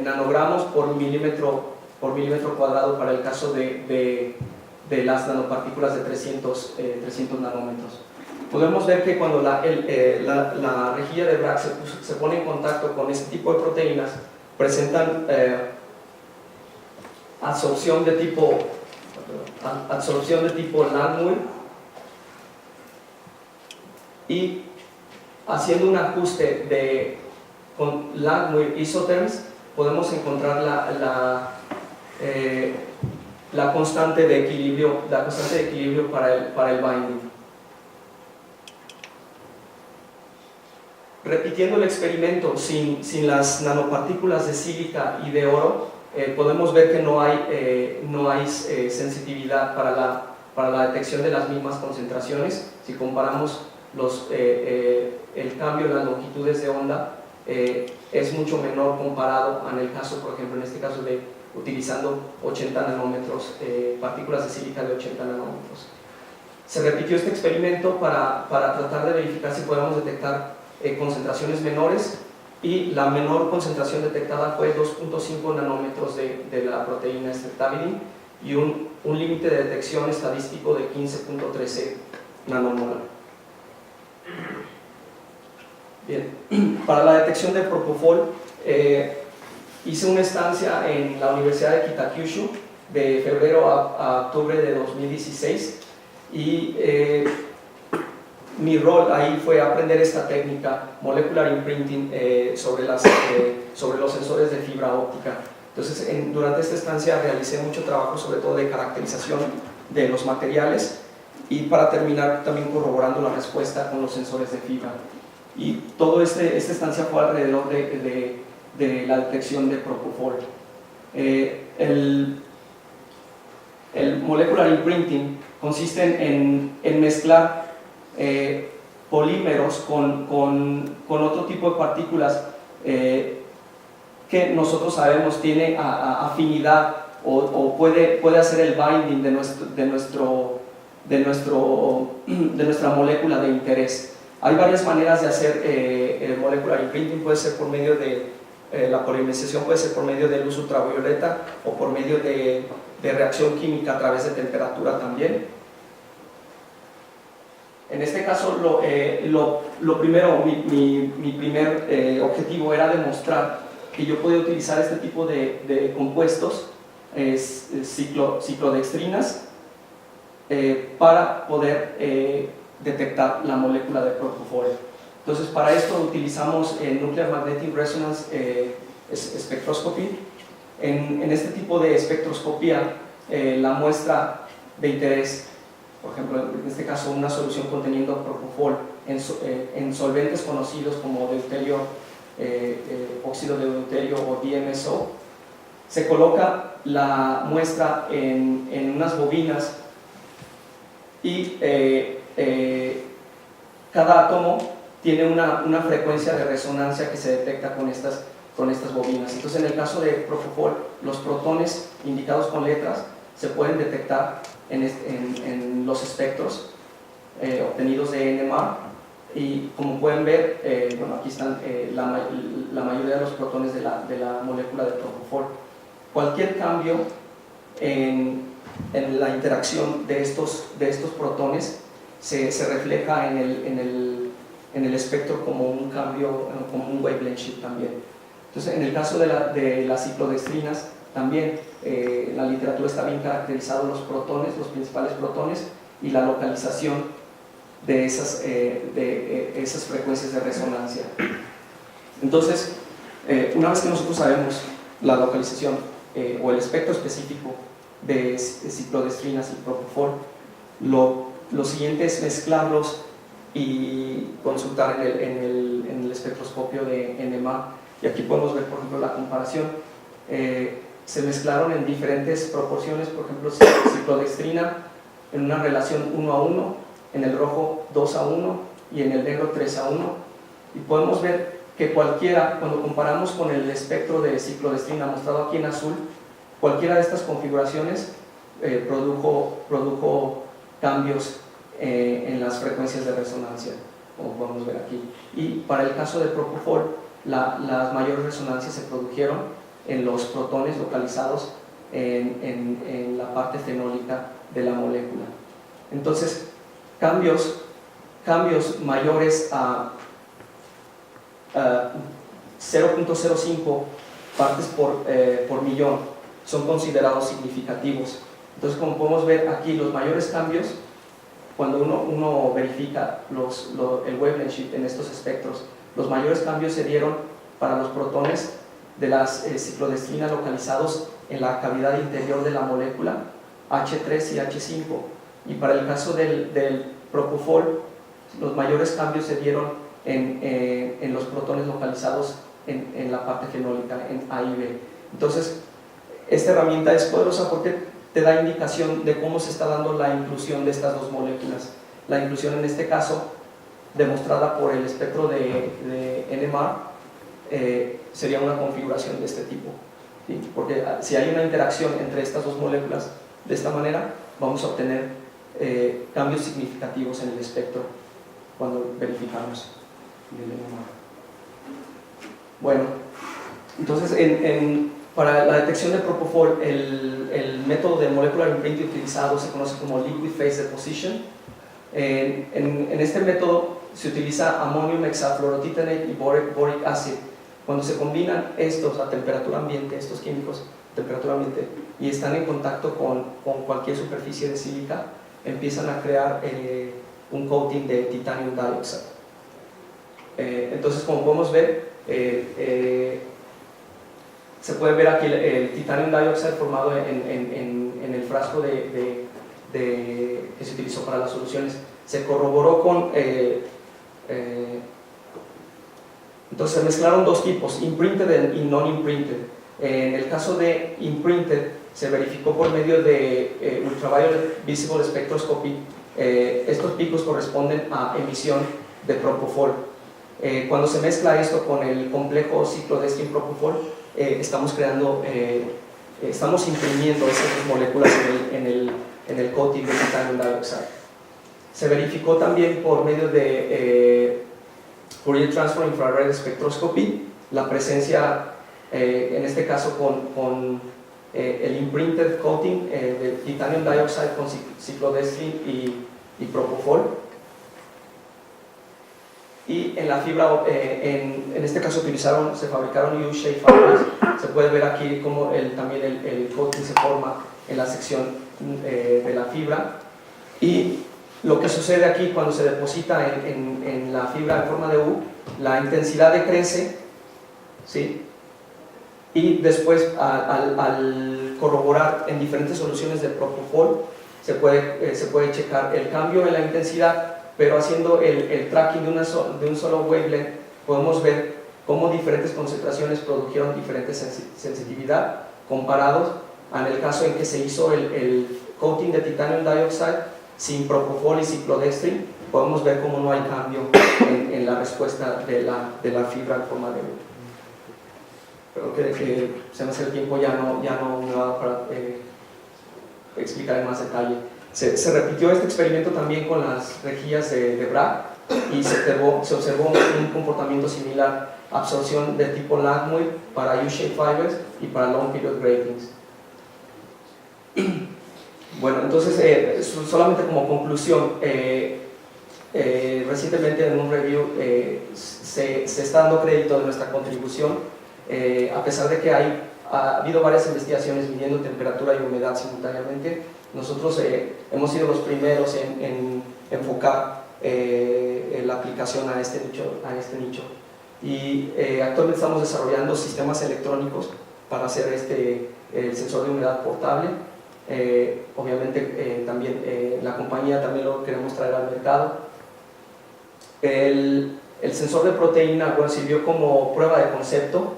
nanogramos por milímetro cuadrado para el caso de las nanopartículas de 300 nanómetros. Podemos ver que cuando la rejilla de Bragg se pone en contacto con este tipo de proteínas, presentan absorción de tipo Langmuir, y haciendo un ajuste con Langmuir isotherms podemos encontrar la constante de equilibrio para el binding. Repitiendo el experimento sin las nanopartículas de sílica y de oro, podemos ver que no hay sensitividad para la detección de las mismas concentraciones. Si comparamos el cambio en las longitudes de onda, es mucho menor comparado en el caso, por ejemplo, en este caso de utilizando 80 nanómetros, partículas de sílica de 80 nanómetros. Se repitió este experimento para tratar de verificar si podíamos detectar concentraciones menores, y la menor concentración detectada fue 2.5 nanómetros de la proteína Streptavidin y un límite de detección estadístico de 15.13 nanomolar. Bien, para la detección de Propofol hice una estancia en la Universidad de Kitakyushu de febrero a octubre de 2016, y mi rol ahí fue aprender esta técnica molecular imprinting sobre los sensores de fibra óptica. Entonces, durante esta estancia realicé mucho trabajo, sobre todo de caracterización de los materiales, y para terminar también corroborando la respuesta con los sensores de fibra. Y toda esta estancia fue alrededor de la detección de Propofol. El molecular imprinting consiste en mezclar polímeros con otro tipo de partículas que nosotros sabemos tiene afinidad o puede hacer el binding de nuestra molécula de interés. Hay varias maneras de hacer el molecular imprinting. Puede ser por medio de la polimerización, puede ser por medio de luz ultravioleta o por medio de reacción química a través de temperatura también. En este caso, lo primero, mi primer objetivo era demostrar que yo podía utilizar este tipo de compuestos, ciclodextrinas, para poder detectar la molécula de Propofol. Entonces, para esto utilizamos Nuclear Magnetic Resonance Spectroscopy. En este tipo de espectroscopía, la muestra de interés, por ejemplo, en este caso una solución conteniendo Propofol en solventes conocidos como deuterio, óxido de deuterio o DMSO, se coloca la muestra en unas bobinas, y cada átomo tiene una frecuencia de resonancia que se detecta con con estas bobinas. Entonces, en el caso de Propofol, los protones indicados con letras se pueden detectar en los espectros obtenidos de NMR, y como pueden ver, bueno, aquí están la mayoría de los protones de la molécula de Propofol. Cualquier cambio en la interacción de estos protones se refleja en el espectro como un cambio, como un wavelength shift también. Entonces, en el caso de las ciclodextrinas, también en la literatura está bien caracterizado los protones, los principales protones, y la localización de esas frecuencias de resonancia. Entonces, una vez que nosotros sabemos la localización o el espectro específico de ciclodextrinas y Propofol, lo siguiente es mezclarlos y consultar en el espectroscopio de NMR. Y aquí podemos ver, por ejemplo, la comparación. Se mezclaron en diferentes proporciones, por ejemplo, ciclodextrina en una relación 1:1, en el rojo 2:1 y en el negro 3:1. Y podemos ver que cualquiera, cuando comparamos con el espectro de ciclodextrina mostrado aquí en azul, cualquiera de estas configuraciones produjo cambios en las frecuencias de resonancia, como podemos ver aquí. Y para el caso de Propofol, las mayores resonancias se produjeron en los protones localizados en la parte fenólica de la molécula. Entonces, cambios mayores a 0.05 partes por millón son considerados significativos. Entonces, como podemos ver aquí, los mayores cambios, cuando uno verifica el wavelength shift en estos espectros, los mayores cambios se dieron para los protones de las ciclodextrinas localizados en la cavidad interior de la molécula, H3 y H5. Y para el caso del Propofol, los mayores cambios se dieron en los protones localizados en la parte fenólica, en A y B. Entonces, esta herramienta es poderosa porque te da indicación de cómo se está dando la inclusión de estas dos moléculas. La inclusión en este caso, demostrada por el espectro de NMR, sería una configuración de este tipo, ¿sí? Porque si hay una interacción entre estas dos moléculas de esta manera, vamos a obtener cambios significativos en el espectro cuando verificamos el NMR. Bueno, entonces para la detección de Propofol, el método de molecular imprinting utilizado se conoce como liquid phase deposition. En este método se utiliza ammonium hexafluorotitanate y boric acid. Cuando se combinan estos a temperatura ambiente, estos químicos a temperatura ambiente, y están en contacto con cualquier superficie de sílica, empiezan a crear un coating de titanium dioxide. Entonces, como podemos ver, se puede ver aquí el titanium dioxide formado en el frasco que se utilizó para las soluciones. Se corroboró con entonces se mezclaron dos tipos, imprinted y non-imprinted. En el caso de imprinted, se verificó por medio de ultraviolet visible spectroscopy. Estos picos corresponden a emisión de Propofol. Cuando se mezcla esto con el complejo ciclodextrin Propofol, estamos imprimiendo esas moléculas en el coating de titanium dioxide. Se verificó también por medio de Fourier Transform Infrared Spectroscopy la presencia, en este caso con el imprinted coating de titanium dioxide con ciclodextrin y Propofol. Y en la fibra, en este caso se fabricaron U-shape fibers. Se puede ver aquí cómo también el coating se forma en la sección de la fibra. Y lo que sucede aquí cuando se deposita en la fibra en forma de U, la intensidad decrece, ¿sí? Y después al corroborar en diferentes soluciones de Propofol se puede checar el cambio en la intensidad, pero haciendo el tracking de un solo wavelength podemos ver cómo diferentes concentraciones produjeron diferente sensitividad comparados en el caso en que se hizo el coating de titanium dioxide sin Propofol y ciclodextrin. Podemos ver cómo no hay cambio en la respuesta de la fibra en forma de U. Creo que se me hace el tiempo, ya no me va a dar para explicar en más detalle. Se repitió este experimento también con las rejillas de Bragg y se observó un comportamiento similar, absorción de tipo Langmuir para U-shaped fibers y para long period gratings. Bueno, entonces, solamente como conclusión, recientemente en un review se está dando crédito de nuestra contribución, a pesar de que ha habido varias investigaciones midiendo temperatura y humedad simultáneamente. Nosotros hemos sido los primeros en enfocar la aplicación a este nicho. Y actualmente estamos desarrollando sistemas electrónicos para hacer el sensor de humedad portable. Obviamente también la compañía también lo queremos traer al mercado. El sensor de proteína, bueno, sirvió como prueba de concepto,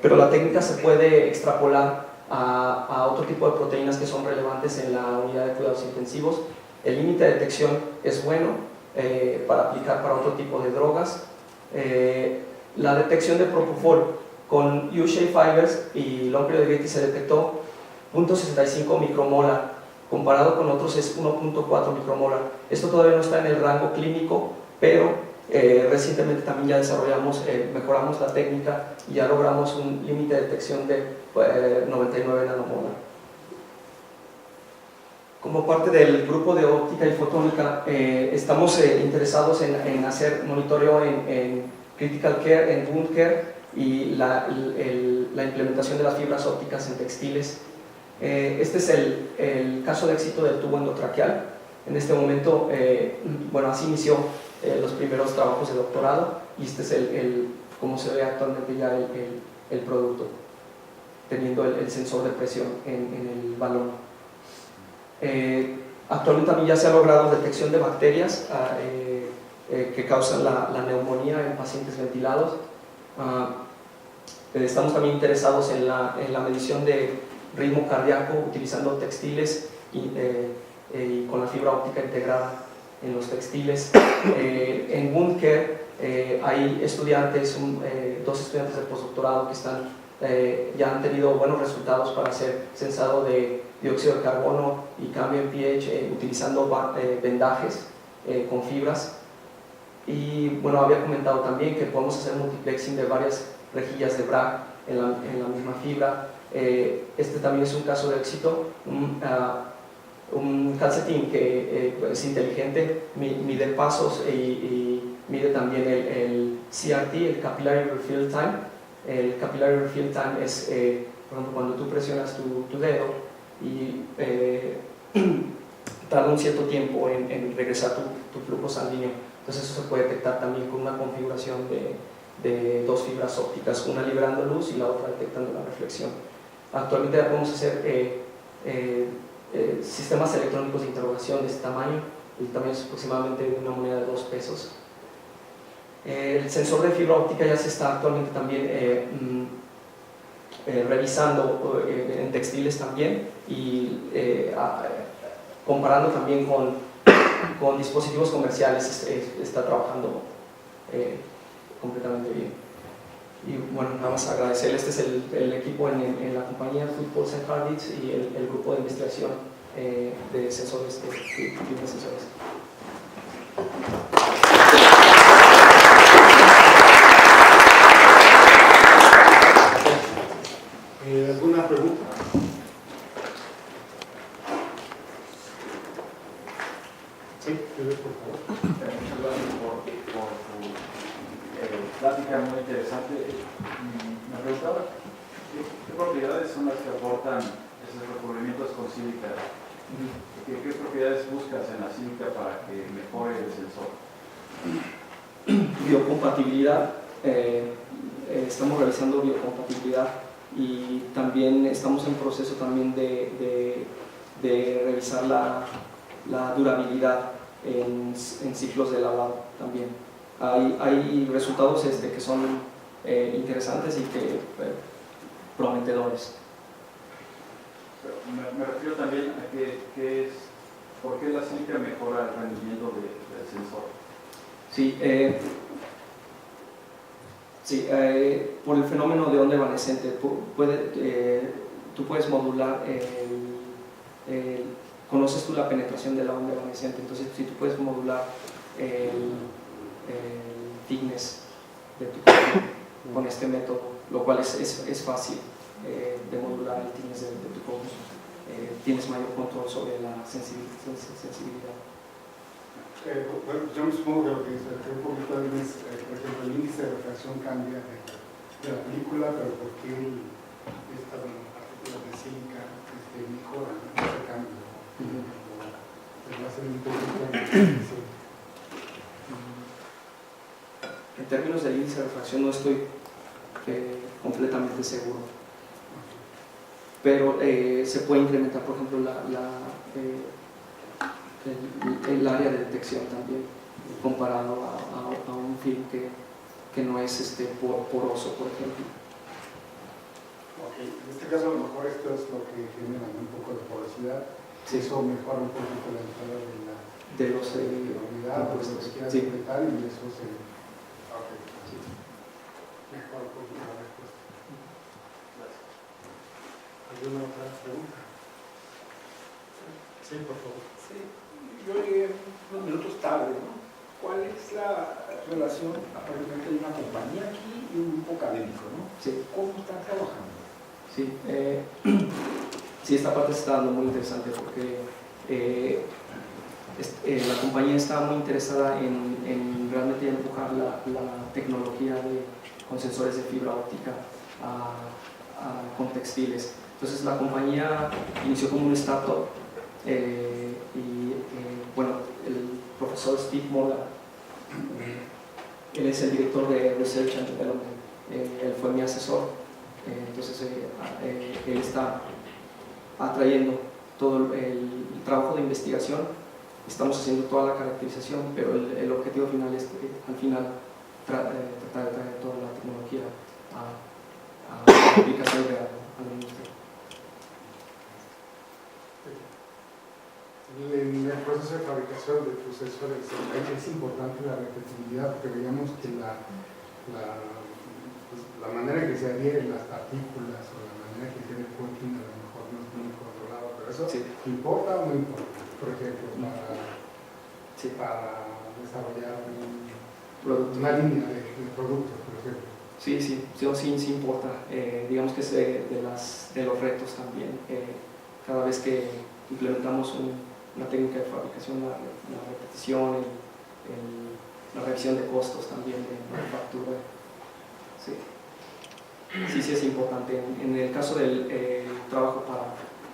pero la técnica se puede extrapolar a otro tipo de proteínas que son relevantes en la unidad de cuidados intensivos. El límite de detección es bueno para aplicar para otro tipo de drogas. La detección de propofol con U-shaped fibers y long period gratings se detectó 0.65 micromolar, comparado con otros es 1.4 micromolar. Esto todavía no está en el rango clínico, pero recientemente también ya desarrollamos, mejoramos la técnica y ya logramos un límite de detección de 99 nanomolar. Como parte del grupo de óptica y fotónica, estamos interesados en hacer monitoreo en critical care, en wound care y la implementación de las fibras ópticas en textiles. Este es el caso de éxito del tubo endotraqueal. En este momento, bueno, así inició los primeros trabajos de doctorado y este es como se ve actualmente ya el producto, teniendo el sensor de presión en el balón. Actualmente también ya se ha logrado detección de bacterias que causan la neumonía en pacientes ventilados. Estamos también interesados en la medición de ritmo cardíaco utilizando textiles y con la fibra óptica integrada en los textiles. En wound care hay estudiantes, dos estudiantes de postdoctorado que ya han tenido buenos resultados para hacer sensado de dióxido de carbono y cambio en pH utilizando vendajes con fibras. Y bueno, había comentado también que podemos hacer multiplexing de varias rejillas de Bragg en la misma fibra. Este también es un caso de éxito, un calcetín que es inteligente, mide pasos y mide también el CRT, el Capillary Refill Time. El Capillary Refill Time es, por ejemplo, cuando tú presionas tu dedo y tarda un cierto tiempo en regresar tu flujo sanguíneo. Entonces eso se puede detectar también con una configuración de dos fibras ópticas, una liberando luz y la otra detectando la reflexión. Actualmente ya podemos hacer sistemas electrónicos de interrogación de este tamaño. El tamaño es aproximadamente una moneda de 2 pesos. El sensor de fibra óptica ya se está actualmente también revisando en textiles también y comparando también con dispositivos comerciales, está trabajando completamente bien. Y bueno, nada más agradecerle. Este es el equipo en la compañía Footballs and Heartbeats y el grupo de investigación de sensores, de sensores. ¿Alguna pregunta? Sí, por favor. Muchas gracias por tu plática muy interesante. Me preguntaba, ¿qué propiedades son las que aportan esos recubrimientos con sílica? ¿Qué propiedades buscas en la sílica para que mejore el sensor? Biocompatibilidad, estamos realizando biocompatibilidad y también estamos en proceso también de revisar la durabilidad en ciclos de lavado también. Hay resultados que son interesantes y que prometedores. Me refiero también a por qué la sílica mejora el rendimiento del sensor. Sí, Sí, por el fenómeno de onda evanescente, tú puedes modular conoces tú la penetración de la onda evanescente, entonces si tú puedes modular el thickness de tu cosmos con este método, lo cual es fácil de modular el thickness de tu cosmos, tienes mayor control sobre la sensibilidad. Bueno, yo me supongo que lo que se refiere un poquito es, por ejemplo, el índice de refracción cambia de la película, pero ¿por qué esta partícula de sílica mejora, ¿no? Ese cambio? Va a ser un poquito sí. En términos del índice de refracción no estoy completamente seguro, pero se puede incrementar, por ejemplo, el área de detección también, comparado a un film que no es poroso, por ejemplo. Okay. En este caso, a lo mejor esto es lo que genera un poco de porosidad. Sí. Eso mejora un poquito la entrada de De los unidad, de lo que quieras sí. interpretar, y eso se. Okay. Sí. Mejora un poquito la respuesta. ¿Alguna otra pregunta? Sí, por favor. Sí, yo llegué unos minutos tarde, ¿no? ¿Cuál es la relación? Aparentemente hay una compañía aquí y un grupo académico, ¿no? Sí. ¿Cómo están trabajando? Sí, sí, esta parte se está dando muy interesante porque la compañía está muy interesada en realmente empujar la tecnología con sensores de fibra óptica con textiles. Entonces la compañía inició como un startup bueno, el profesor Steve Mola, él es el director de Research and Development, él fue mi asesor, entonces él está atrayendo todo el trabajo de investigación, estamos haciendo toda la caracterización, pero el objetivo final es al final tratar de traer toda la tecnología a la aplicación real a la industria. En el proceso de fabricación de tus sensores es importante la repetibilidad, porque veíamos que la manera en que se adhieren las partículas o la manera en que tiene el coating a lo mejor no es muy controlado, pero eso Sí. ¿importa o no importa? Por ejemplo, para desarrollar una línea de productos, por ejemplo. Sí importa. Digamos que es de los retos también. Cada vez que implementamos una técnica de fabricación, la repetición, la revisión de costos también de manufactura. Sí es importante. En el caso del trabajo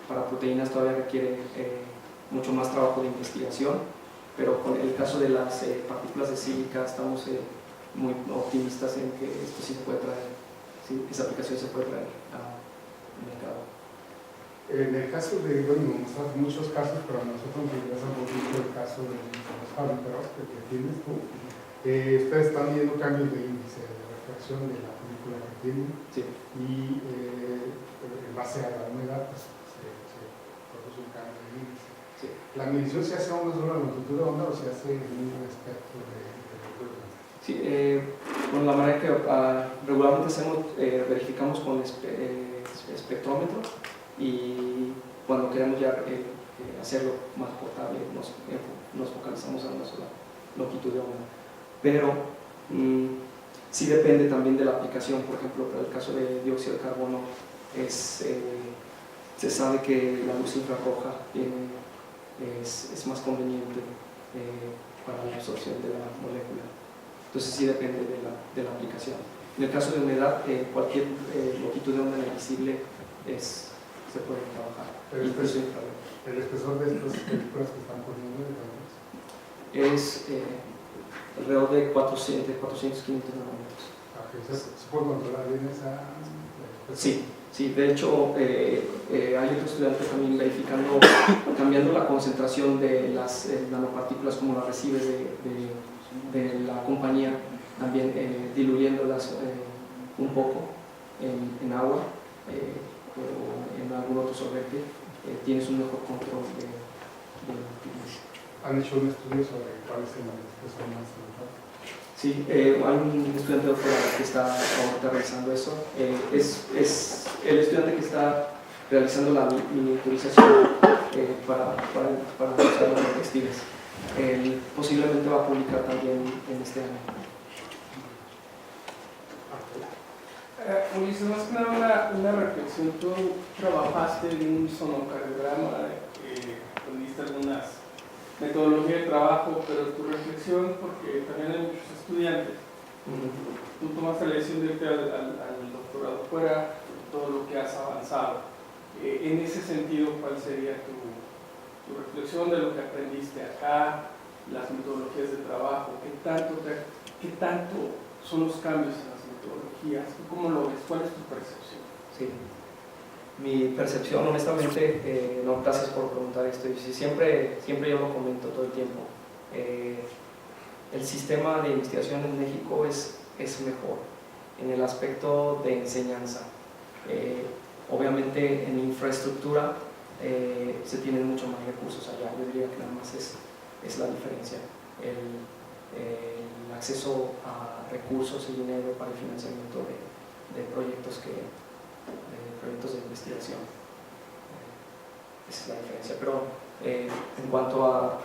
para proteínas todavía requiere mucho más trabajo de investigación, pero con el caso de las partículas de sílica estamos muy optimistas en que esto sí se puede traer, sí, esa aplicación se puede traer al mercado. En el caso de, bueno, muchos casos, pero a nosotros nos interesa un poquito el caso de los fábricos que tienes tú. Ustedes están viendo cambios de índice de refracción de la película que tienen, Sí. y en base a la humedad pues, se produce un cambio de índice. Sí. ¿La medición se hace a una sola longitud de onda o se hace en un espectro de longitud? Sí, bueno, la manera que regularmente verificamos con espectrómetro, y cuando queremos ya hacerlo más portable nos focalizamos a una sola longitud de onda. Pero sí depende también de la aplicación. Por ejemplo, para el caso de dióxido de carbono se sabe que la luz infrarroja es más conveniente para la absorción de la molécula. Entonces sí depende de la aplicación. En el caso de humedad, cualquier longitud de onda visible se puede trabajar. Incluso el espesor de estas películas que están poniendo es alrededor de 400-500 nanómetros. ¿Se puede controlar bien esa? Sí, de hecho hay otros estudiantes también verificando, cambiando la concentración de las nanopartículas como las recibes de la compañía, también diluyéndolas un poco en agua o en algún otro solvente, tienes un mejor control de la actividad. ¿Han hecho un estudio sobre cuál es el espesor más elevado? Sí, hay un estudiante de doctorado que está ahorita realizando eso. Es el estudiante que está realizando la miniaturización para usar los textiles. Él posiblemente va a publicar también en este año. Ulises, más que nada una reflexión. Tú trabajaste en un sonocardiograma, aprendiste algunas metodologías de trabajo, pero tu reflexión, porque también hay muchos estudiantes, tú tomaste la decisión de irte al doctorado fuera, todo lo que has avanzado. En ese sentido, ¿cuál sería tu reflexión de lo que aprendiste acá, las metodologías de trabajo? ¿Qué tanto son los cambios en las metodologías? ¿Tú cómo lo ves? ¿Cuál es tu percepción? Sí. Mi percepción, honestamente, no, gracias por preguntar esto. Y siempre yo lo comento todo el tiempo. El sistema de investigación en México es mejor en el aspecto de enseñanza. Obviamente en infraestructura se tienen mucho más recursos allá. Yo diría que nada más es la diferencia. El acceso a recursos y dinero para el financiamiento de proyectos de investigación. Esa es la diferencia. Pero en cuanto a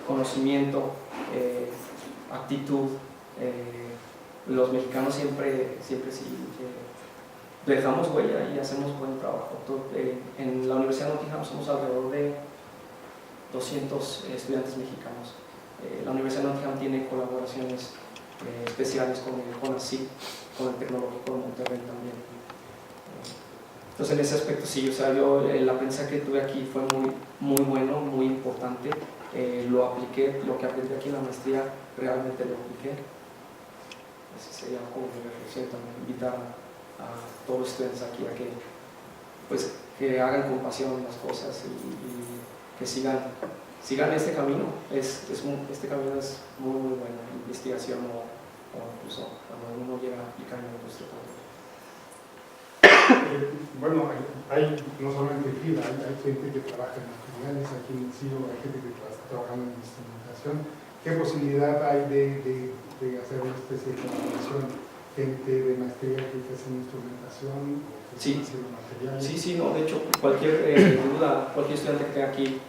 conocimiento, actitud, los mexicanos siempre sí dejamos huella y hacemos buen trabajo. En la Universidad de Nottingham somos alrededor de 200 estudiantes mexicanos. La Universidad de Nottingham tiene colaboraciones especiales con el CONACYT, con el Tecnológico de Monterrey también. Entonces en ese aspecto sí, o sea, el aprendizaje que tuve aquí fue muy bueno, muy importante. Lo apliqué, lo que aprendí aquí en la maestría realmente lo apliqué. Esa sería como mi reflexión también, invitar a todos los estudiantes aquí a que hagan con pasión las cosas y que sigan este camino. Este camino es muy bueno, investigación o incluso cuando uno llega a aplicar en la industria también. Bueno, hay no solamente FIDA, hay gente que trabaja en materiales, aquí en el CIO hay gente que está trabajando en instrumentación. ¿Qué posibilidad hay de hacer una especie de colaboración? Gente de maestría que hace instrumentación o que Sí. hace materiales. Sí, no, de hecho, cualquier duda, cualquier estudiante que tenga aquí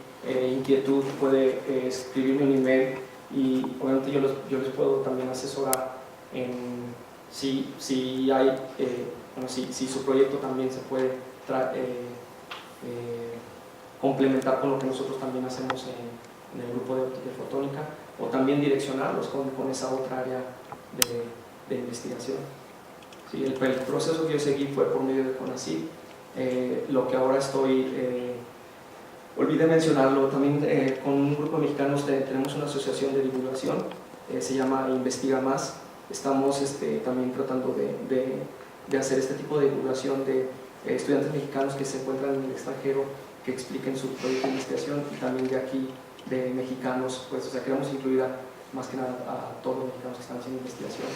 inquietud puede escribirme un email y obviamente yo les puedo también asesorar en si hay, si su proyecto también se puede complementar con lo que nosotros también hacemos en el grupo de óptica y fotónica, o también direccionarlos con esa otra área de investigación. Sí, el proceso que yo seguí fue por medio de CONACYT. Lo que ahora olvidé mencionarlo, también con un grupo de mexicanos tenemos una asociación de divulgación, se llama Investiga Más. Estamos también tratando de hacer este tipo de divulgación de estudiantes mexicanos que se encuentran en el extranjero, que expliquen su proyecto de investigación, y también de aquí, de mexicanos, pues, o sea, queremos incluir más que nada a todos los mexicanos que están haciendo investigación.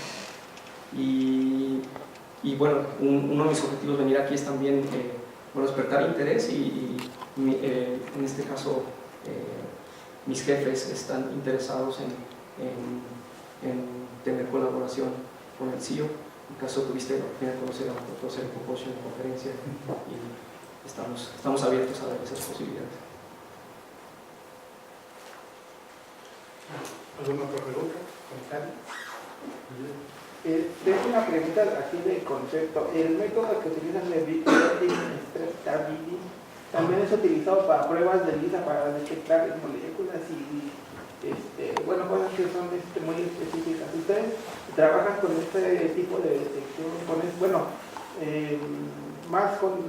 Y bueno, uno de mis objetivos de venir aquí es también despertar interés y en este caso mis jefes están interesados en tener colaboración con el CIO. En caso tuviste la oportunidad de conocer a nosotros en Pocoyo en conferencia y estamos abiertos a ver esas posibilidades. ¿Alguna otra pregunta? ¿Comentario? Tengo una pregunta aquí de concepto. El método que utilizan de Stability también es utilizado para pruebas de LISA para detectar moléculas y cosas que son muy específicas. ¿Ustedes trabajan con este tipo de detección? Más sobre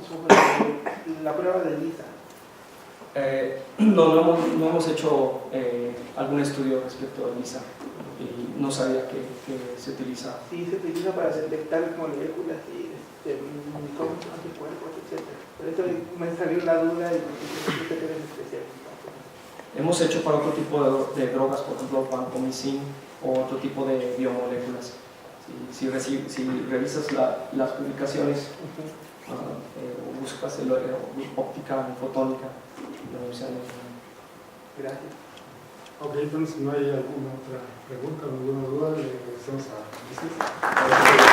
la prueba de LISA. No hemos hecho algún estudio respecto a LISA y no sabía que se utiliza. Sí, se utiliza para detectar moléculas y anticuerpos, etc. Por eso me salió la duda y que se queden especialistas. Hemos hecho para otro tipo de drogas, por ejemplo, vancomicin o otro tipo de biomoléculas. Si revisas las publicaciones, buscas óptica fotónica, la Universidad de Nottingham. Gracias. Ok, entonces si no hay alguna otra pregunta o alguna duda, le agradecemos a Ulises.